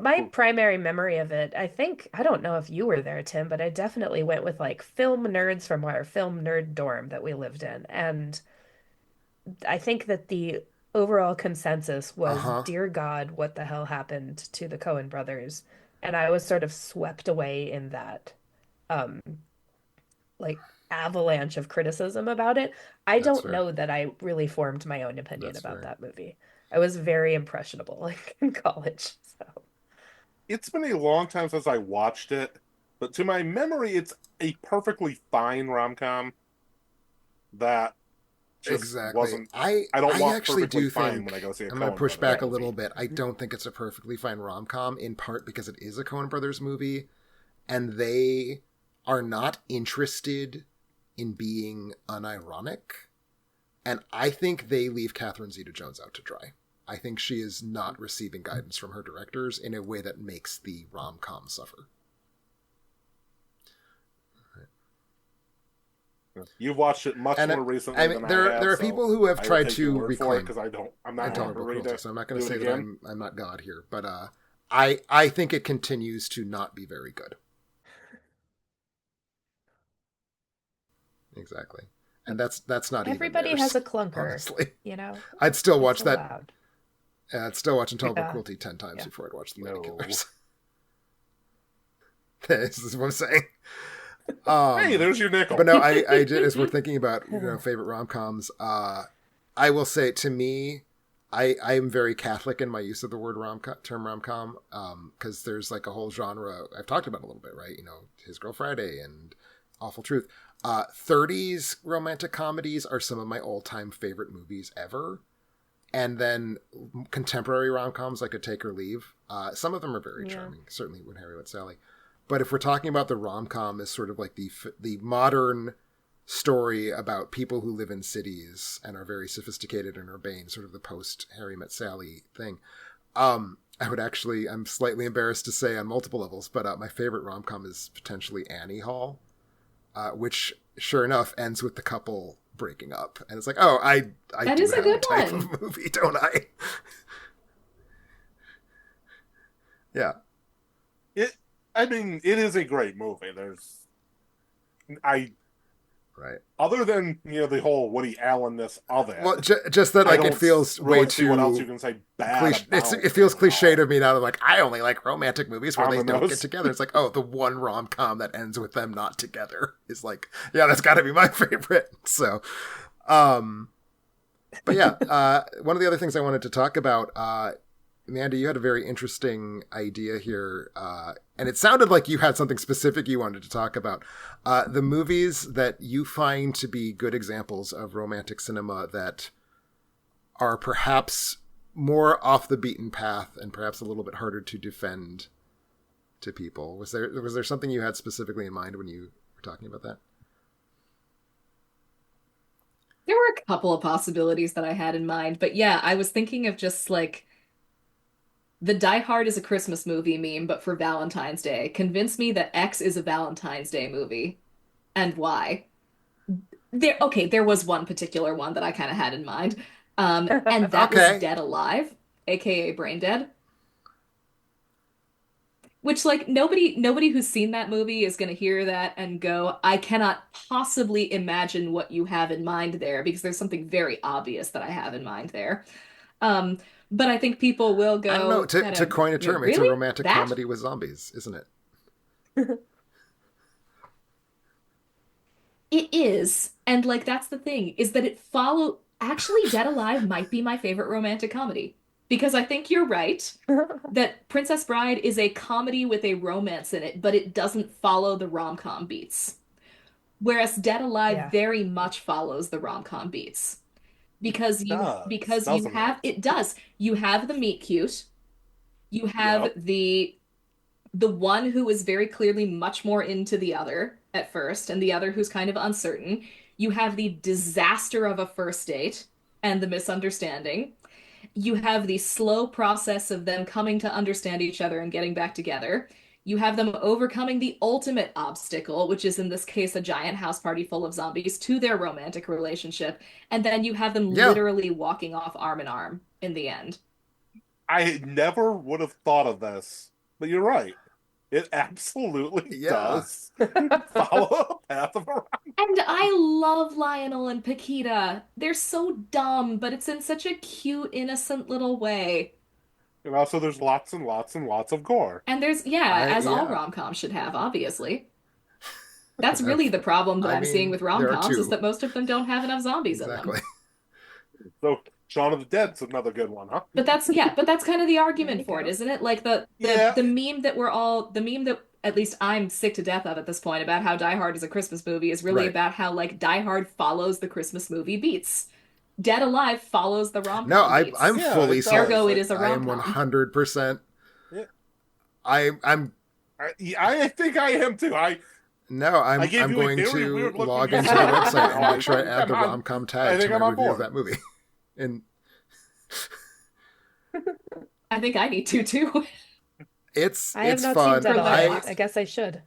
My primary memory of it, I don't know if you were there, Tim, but I definitely went with like film nerds from our film nerd dorm that we lived in. And I think that the overall consensus was, dear God, what the hell happened to the Coen brothers? And I was sort of swept away in that um like avalanche of criticism about it. I That's don't fair. know that I really formed my own opinion That's about fair. that movie. I was very impressionable like in college. So It's been a long time since I watched it, but to my memory, it's a perfectly fine rom-com that just wasn't. I don't want actually perfectly do fine think when I go see a I'm Coen going to push Brothers back a little movie. bit. I don't think it's a perfectly fine rom-com, in part because it is a Coen Brothers movie, and they are not interested in being unironic. And I think they leave Catherine Zeta-Jones out to dry. I think she is not receiving guidance from her directors in a way that makes the rom-com suffer. You've watched it much more recently than there I have. are people who have tried to reclaim because I'm not going to read Cruelty, it. so I'm not going to Do say it that again. I'm not God here, but I think it continues to not be very good. Exactly, and that's not everybody even has theirs, a clunker, honestly. you know. I'd still watch It's that. allowed. I'd still watch Intolerable Yeah. Cruelty 10 times before I'd watch The Lady No. Killers. This is what I'm saying. Hey, there's your nickel. But no, I did, as we're thinking about favorite rom-coms, I will say, to me, I am very Catholic in my use of the word term rom-com, because there's like a whole genre I've talked about a little bit, right? You know, His Girl Friday and Awful Truth. 30s romantic comedies are some of my all-time favorite movies ever. And then contemporary rom-coms like A Take or Leave. Some of them are very charming, certainly When Harry Met Sally. But if we're talking about the rom-com as sort of like the modern story about people who live in cities and are very sophisticated and urbane, sort of the post-Harry Met Sally thing, I'm slightly embarrassed to say on multiple levels, but my favorite rom-com is potentially Annie Hall, which, sure enough, ends with the couple breaking up. And it's like, oh, I That do is a have good a type one. of movie, don't I? Yeah. It is a great movie. Right. Other than the whole Woody Allen-ness of it. Well, just that, like, it feels really way see too. what else you can say bad about it feels cliched of me now. I'm like, I only like romantic movies where they don't Dominoes. get together. It's like, oh, the one rom-com that ends with them not together is like, yeah, that's got to be my favorite. So, but yeah, one of the other things I wanted to talk about, Mandy, you had a very interesting idea here, and it sounded like you had something specific you wanted to talk about. The movies that you find to be good examples of romantic cinema that are perhaps more off the beaten path and perhaps a little bit harder to defend to people. Was there something you had specifically in mind when you were talking about that? couple of possibilities that I had in mind. But yeah, I was thinking of just like the Die Hard is a Christmas movie meme, but for Valentine's Day. Convince me that X is a Valentine's Day movie and why. There was one particular one that I kind of had in mind. And that was Okay. Dead Alive, aka Brain Dead. Which like nobody who's seen that movie is going to hear that and go, I cannot possibly imagine what you have in mind there because there's something very obvious that I have in mind there. Um, but I think people will I don't know. go kind To of, coin a you know, term, it's a really? romantic That? comedy with zombies, isn't it? It is. And like that's the thing, is that it follow actually Dead Alive might be my favorite romantic comedy. Because I think you're right that Princess Bride is a comedy with a romance in it, but it doesn't follow the rom-com beats. Whereas Dead Alive Yeah. very much follows the rom-com beats. Does, Because you doesn't have it? it does. You have the meet cute, you have Yep. the one who is very clearly much more into the other at first, and the other who's kind of uncertain. You have the disaster of a first date and the misunderstanding. You have the slow process of them coming to understand each other and getting back together. You have them overcoming the ultimate obstacle, which is in this case a giant house party full of zombies, to their romantic relationship. And then you have them Yeah. literally walking off arm in arm in the end. I never would have thought of this, but you're right. It absolutely Yeah. does follow a path of a. And I love Lionel and Paquita. They're so dumb, but it's in such a cute, innocent little way. And also, there's lots and lots and lots of gore. And there's, yeah, as all Yeah. rom-coms should have, obviously. That's really the problem that I I'm seeing mean, with there are rom-coms is two. that most of them don't have enough zombies in them. Exactly. So, Shaun of the Dead's another good one, huh? But that's kind of the There argument you for it, go. isn't it? Like the Yeah. the meme that the meme that at least I'm sick to death of at this point about how Die Hard is a Christmas movie is really Right. about how like Die Hard follows the Christmas movie beats. Dead Alive follows the No, rom-com I'm beats. Yeah, fully it sold. does. Ergo, it is a I am rom-com. 100%. Yeah. I'm I think I am too. No, I gave I'm you a going very to weird looking log into face. the website and I make sure I think add the I'm on- rom-com I tag to think my I'm on review of board. that movie. And I think I need to too. I have it's not seen fun. Dead For Alive. laughs. I guess I should.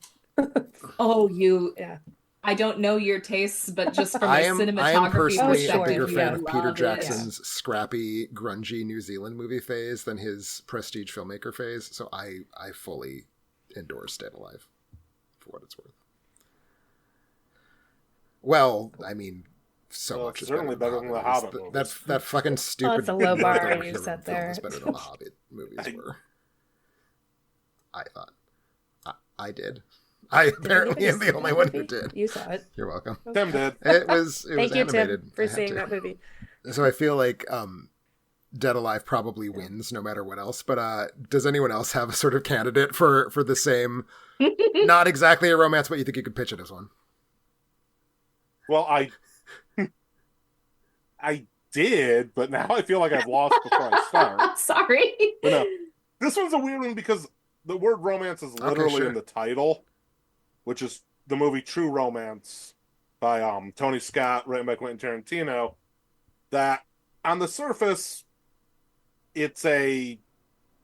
Oh, you Yeah. I don't know your tastes, but just from I a am cinematography personally a sure, bigger perspective, fan yeah. of Peter love it. Jackson's scrappy, grungy New Zealand movie phase than his prestige filmmaker phase. So I fully endorse Dead Alive for what it's worth. Well, I mean, so Well, much it's is certainly better than the Hobbit movies. That fucking stupid it's a low bar Northern you Hero set film there. is better than the Hobbit movies were. I thought. I did. I apparently am the only one who did. You saw it. You're welcome. Tim did. It was Thank you, animated. Tim, I for had seeing to. that movie. So I feel like Dead Alive probably wins no matter what else. But does anyone else have a sort of candidate for the same, not exactly a romance, but you think you could pitch it as one? Well, I did, but now I feel like I've lost before I start. Sorry. But no, this one's a weird one because the word romance is literally sure. in the title, which is the movie True Romance by Tony Scott, written by Quentin Tarantino. That on the surface, it's a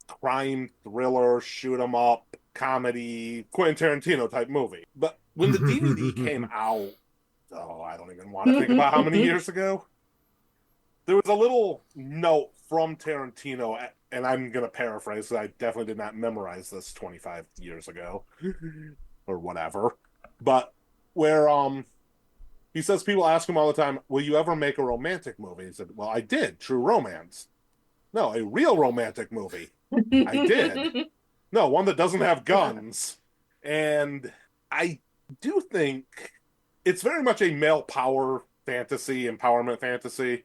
crime thriller, shoot 'em up, comedy, Quentin Tarantino type movie. But when the DVD came out, I don't even want to think about how many years ago. There was a little note from Tarantino, and I'm going to paraphrase because I definitely did not memorize this 25 years ago or whatever. But where he says people ask him all the time, will you ever make a romantic movie? He said, well, I did, True Romance. No, a real romantic movie. I did. No, one that doesn't have guns. And I do think it's very much a male power fantasy, empowerment fantasy.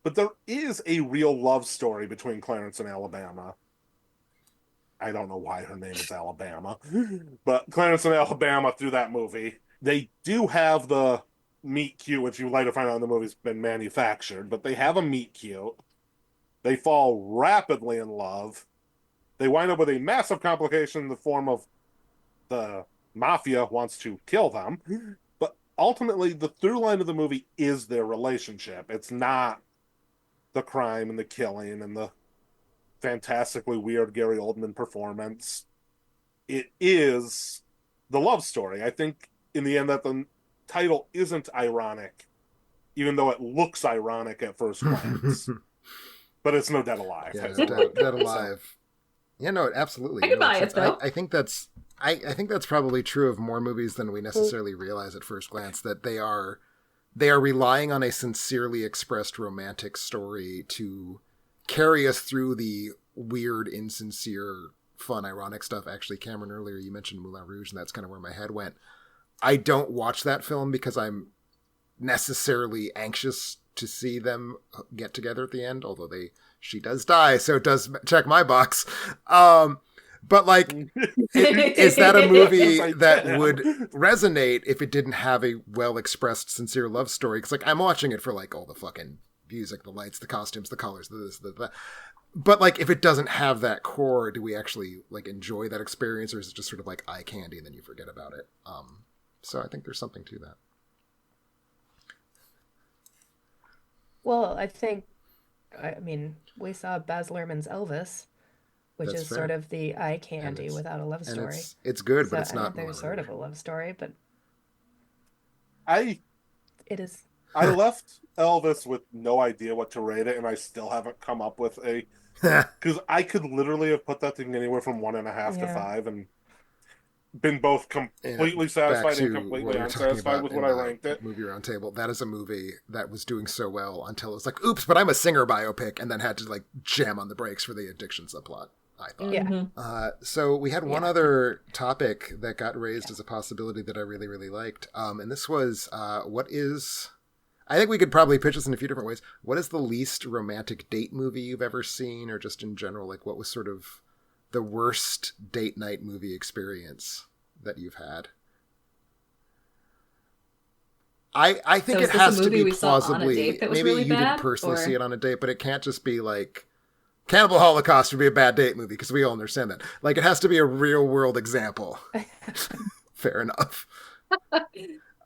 But there is a real love story between Clarence and Alabama. I don't know why her name is Alabama. But Clarence and Alabama through that movie. They do have the meet cute, which you later find out in the movie's been manufactured. But they have a meet cute. They fall rapidly in love. They wind up with a massive complication in the form of the mafia wants to kill them. But ultimately the through line of the movie is their relationship. It's not the crime and the killing and the fantastically weird Gary Oldman performance. It is the love story. I think in the end that the title isn't ironic, even though it looks ironic at first glance. But it's no Dead Alive. Yeah, Dead Alive. Yeah, no, absolutely. I can buy it, though. I think that's probably true of more movies than we necessarily realize at first glance, that they are relying on a sincerely expressed romantic story to carry us through the weird, insincere, fun, ironic stuff. Actually, Cameron, earlier you mentioned Moulin Rouge, and that's kind of where my head went. I don't watch that film because I'm necessarily anxious to see them get together at the end, although she does die, so it does check my box. But like, is that a movie that would resonate if it didn't have a well-expressed, sincere love story? Because like, I'm watching it for like all the fucking music, the lights, the costumes, the colors, the. But like, if it doesn't have that core, do we actually like enjoy that experience, or is it just sort of like eye candy and then you forget about it? So I think there's something to that. Well, I mean, we saw Baz Luhrmann's Elvis, which That's is fair. sort of the eye candy without a love And story. it's good, So but it's I not. think there's sort of a love story, but I it is. left Elvis with no idea what to rate it, and I still haven't come up with a, because I could literally have put that thing anywhere from 1.5 to 5, and been both completely satisfied and completely unsatisfied with what I ranked it. Movie Roundtable. That is a movie that was doing so well until it was like, oops, but I'm a singer biopic, and then had to like jam on the brakes for the addiction subplot, I thought. Yeah. So we had one other topic that got raised as a possibility that I really, really liked. And this was, I think we could probably pitch this in a few different ways. What is the least romantic date movie you've ever seen, or just in general, like what was sort of the worst date night movie experience that you've had? I think it has to be plausibly, maybe really you bad, didn't personally see it on a date, but it can't just be like Cannibal Holocaust would be a bad date movie, because we all understand that. Like, it has to be a real world example. Fair enough.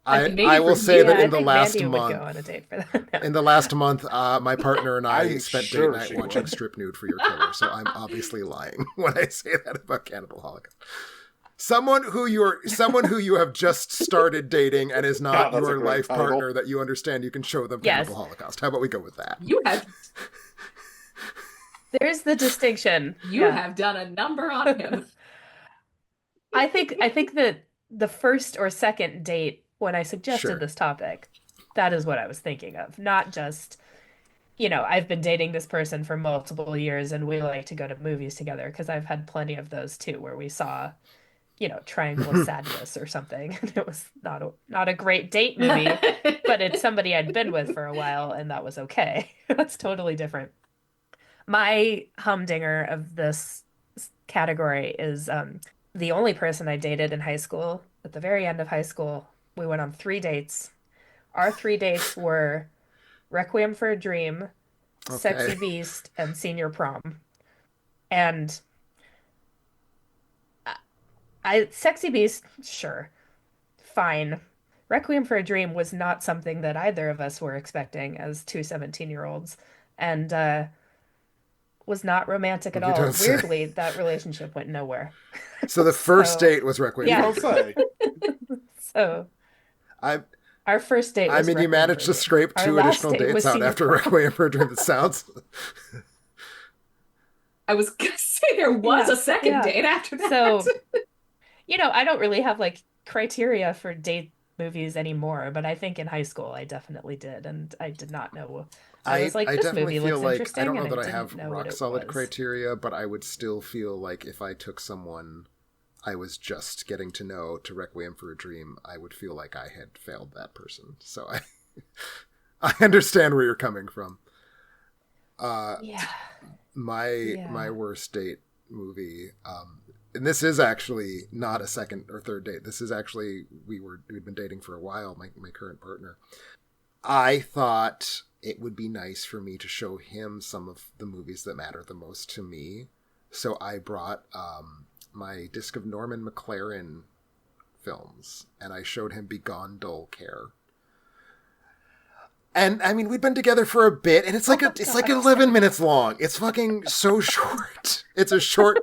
I will say that in the last Mandy month, would go on a date for that. in the last month, my partner and I I'm spent sure date night she watching would. Strip Nude for Your Killer, so I'm obviously lying when I say that about Cannibal Holocaust. Someone who you have just started dating and is not That's a your great life title. partner that you understand, you can show them Yes. Cannibal Holocaust. How about we go with that? You have There's the distinction. you have done a number on him. I think that the first or second date when I suggested Sure. this topic, that is what I was thinking of. Not just, I've been dating this person for multiple years and we like to go to movies together, because I've had plenty of those too, where we saw, Triangle of Sadness or something. And it was not a great date movie, but it's somebody I'd been with for a while and that was okay. That's totally different. My humdinger of this category is the only person I dated in high school. At the very end of high school, we went on 3 dates. Our 3 dates were Requiem for a Dream, Sexy Okay. Beast, and Senior Prom. And Sexy Beast, sure, fine. Requiem for a Dream was not something that either of us were expecting as two 17-year-olds, and was not romantic at You all. don't say. Weirdly, that relationship went nowhere. So the first So, date was Requiem. yeah. I'll say. So I our first date was mean, you Requiem managed for to a Dream. scrape Our 2 last additional date dates was out Senior after Prom. Requiem for a Dream. That sounds. I was gonna say there was Yeah, a second yeah. date after that. So, I don't really have like criteria for date movies anymore, but I think in high school I definitely did, and I did not know. I was like, I this definitely movie feel looks like I interesting, don't know and that I I didn't have know what rock it solid was. criteria, but I would still feel like if I took someone I was just getting to know to Requiem for a Dream, I would feel like I had failed that person. So I understand where you're coming from. Yeah. My worst date movie, and this is actually not a second or third date. This is actually we'd been dating for a while. My current partner. I thought it would be nice for me to show him some of the movies that matter the most to me. So I brought my disc of Norman McLaren films, and I showed him Begone Dull Care. And I mean, we'd been together for a bit, and it's like it's like 11 minutes long. It's fucking so short. It's a short,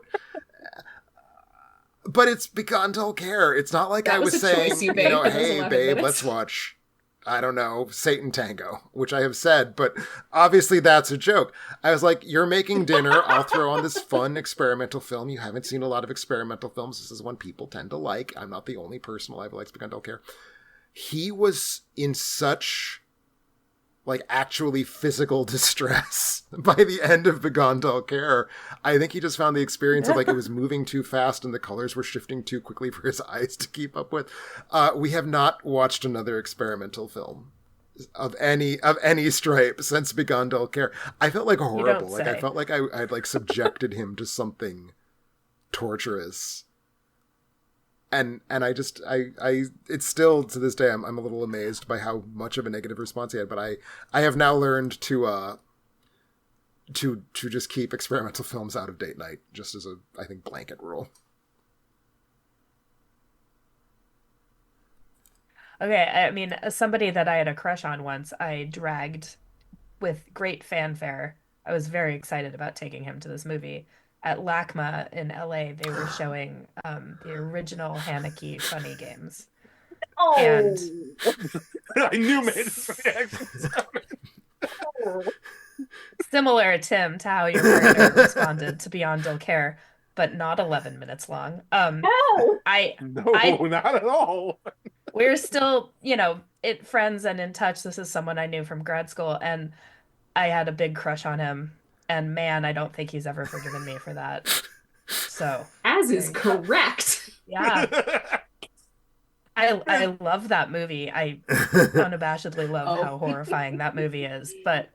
but it's Begone Dull Care. It's not like I was saying, hey babe, let's watch, I don't know, Satan Tango, which I have said, but obviously that's a joke. I was like, you're making dinner. I'll throw on this fun experimental film. You haven't seen a lot of experimental films. This is one people tend to like. I'm not the only person alive who likes Begone Dull Care. He was in such like actually physical distress by the end of Begone Dull Care. I think he just found the experience of like it was moving too fast and the colors were shifting too quickly for his eyes to keep up with. We have not watched another experimental film of any stripe since Begone Dull Care. I felt like horrible. Like I felt like I'd like subjected him to something torturous. And I it's still to this day I'm a little amazed by how much of a negative response he had, but I have now learned to just keep experimental films out of date night, just as a, I think, blanket rule. Okay, I mean, as somebody that I had a crush on once, I dragged with great fanfare. I was very excited about taking him to this movie. At LACMA in LA, they were showing the original Haneke Funny Games. Oh, and I knew Mandy's reaction was coming. Similar, Tim, to how your partner responded to Beyond Dull Care, but not 11 minutes long. no, Not at all. We're still, friends and in touch. This is someone I knew from grad school, and I had a big crush on him. And man, I don't think he's ever forgiven me for that. So, as is correct. Yeah. I love that movie. I unabashedly love how horrifying that movie is. But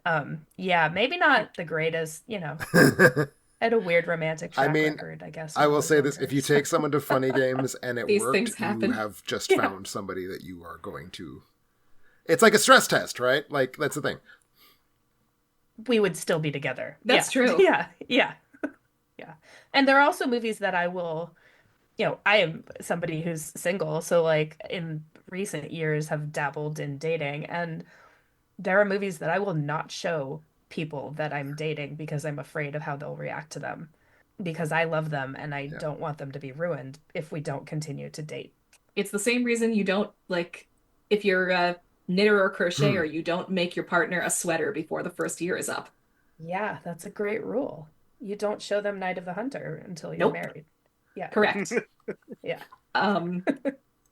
yeah, maybe not the greatest, I had a weird romantic track record, I guess. I will say this, if you take someone to Funny Games and it These worked, things happen. you have just found somebody that you are going to... It's like a stress test, right? Like, that's the thing. We would still be together. That's true. Yeah. Yeah. And there are also movies that I will, I am somebody who's single, so like in recent years have dabbled in dating, and there are movies that I will not show people that I'm dating because I'm afraid of how they'll react to them, because I love them and I don't want them to be ruined if we don't continue to date. It's the same reason you don't, like, if you're a knitter or crocheter, you don't make your partner a sweater before the first year is up. Yeah, that's a great rule. You don't show them Night of the Hunter until you're married. Yeah. Correct. Yeah.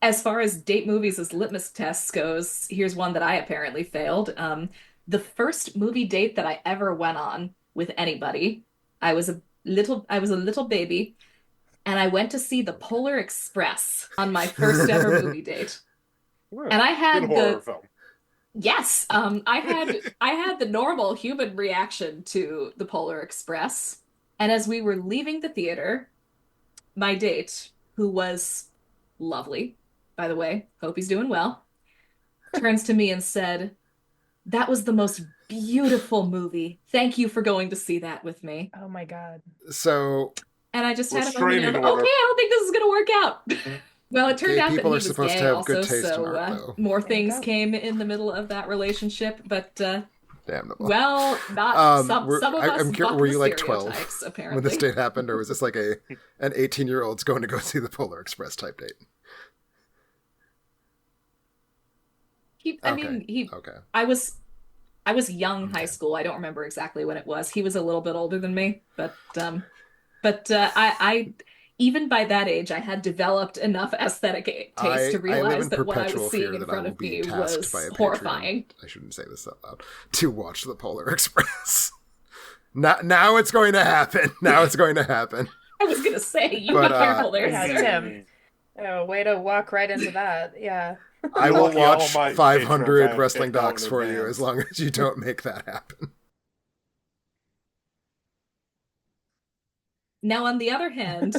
As far as date movies as litmus tests goes, here's one that I apparently failed. The first movie date that I ever went on with anybody, I was a little baby, and I went to see The Polar Express on my first ever movie date. And I had horror film. Yes, I had the normal human reaction to The Polar Express. And as we were leaving the theater, my date, who was lovely, by the way, hope he's doing well, turns to me and said, "That was the most beautiful movie. Thank you for going to see that with me." Oh my God. So... And I just had a moment of, okay, I don't think this is going to work out. Well, it turned out that he was supposed gay to have also, good taste so in art, though. more things came in the middle of that relationship. But damn, well, not some of us. I'm curious, were you like 12 apparently when this date happened, or was this like an 18-year-old's going to go see the Polar Express type date? Okay. I was young, high school. I don't remember exactly when it was. He was a little bit older than me, but I even by that age, I had developed enough aesthetic taste to realize that what I was seeing in front of me was horrifying. I shouldn't say this out loud. To watch the Polar Express. Now it's going to happen. Now it's going to happen. I was going to say, you be careful there, Tim. Oh, way to walk right into that. Yeah. I will watch 500 wrestling docs for you as long as you don't make that happen. Now, on the other hand,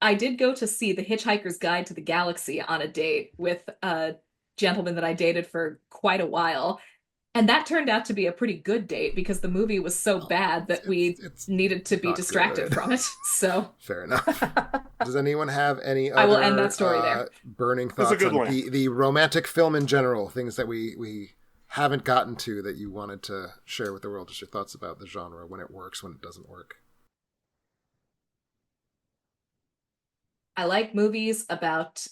I did go to see The Hitchhiker's Guide to the Galaxy on a date with a gentleman that I dated for quite a while. And that turned out to be a pretty good date because the movie was so bad that we needed to be not distracted good. from it. So Fair enough. Does anyone have any I will other end that story there. burning That's a thoughts good on one. the romantic film in general, things that we haven't gotten to that you wanted to share with the world? Just your thoughts about the genre, when it works, when it doesn't work. I like movies about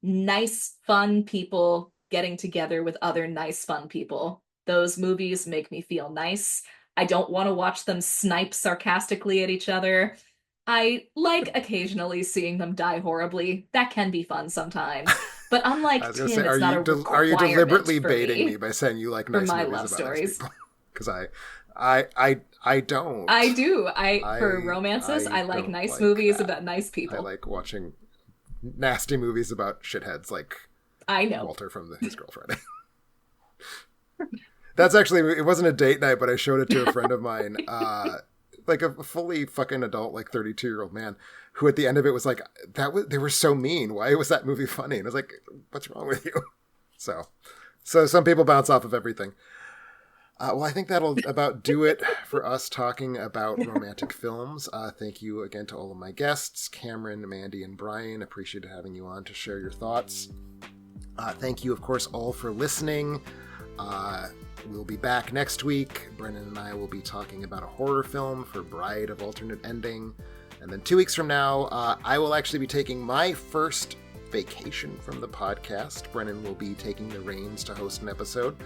nice, fun people getting together with other nice, fun people. Those movies make me feel nice. I don't want to watch them snipe sarcastically at each other. I like occasionally seeing them die horribly. That can be fun sometimes. But I unlike was gonna Tim, say, it's not a are you requirement deliberately for baiting me me by saying you like for nice my movies love about stories. nice people? Because I don't. I do. For I romances, I like don't nice like movies that. about nice I people. like watching nasty movies about shitheads like I know. Walter from His Girlfriend. That's actually, it wasn't a date night, but I showed it to a friend of mine, like a fully fucking adult, like 32-year-old man, who at the end of it was like, they were so mean. Why was that movie funny? And I was like, what's wrong with you? So some people bounce off of everything. Well, I think that'll about do it for us talking about romantic films. Thank you again to all of my guests, Cameron, Mandy, and Brian. Appreciate having you on to share your thoughts. Thank you, of course, all for listening. We'll be back next week. Brennan and I will be talking about a horror film for Bride of Alternate Ending. And then 2 weeks from now, I will actually be taking my first vacation from the podcast. Brennan will be taking the reins to host an episode.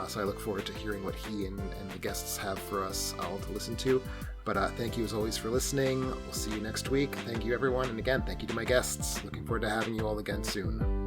So I look forward to hearing what he and the guests have for us all to listen to. But thank you as always for listening. We'll see you next week. Thank you, everyone. And again, thank you to my guests. Looking forward to having you all again soon.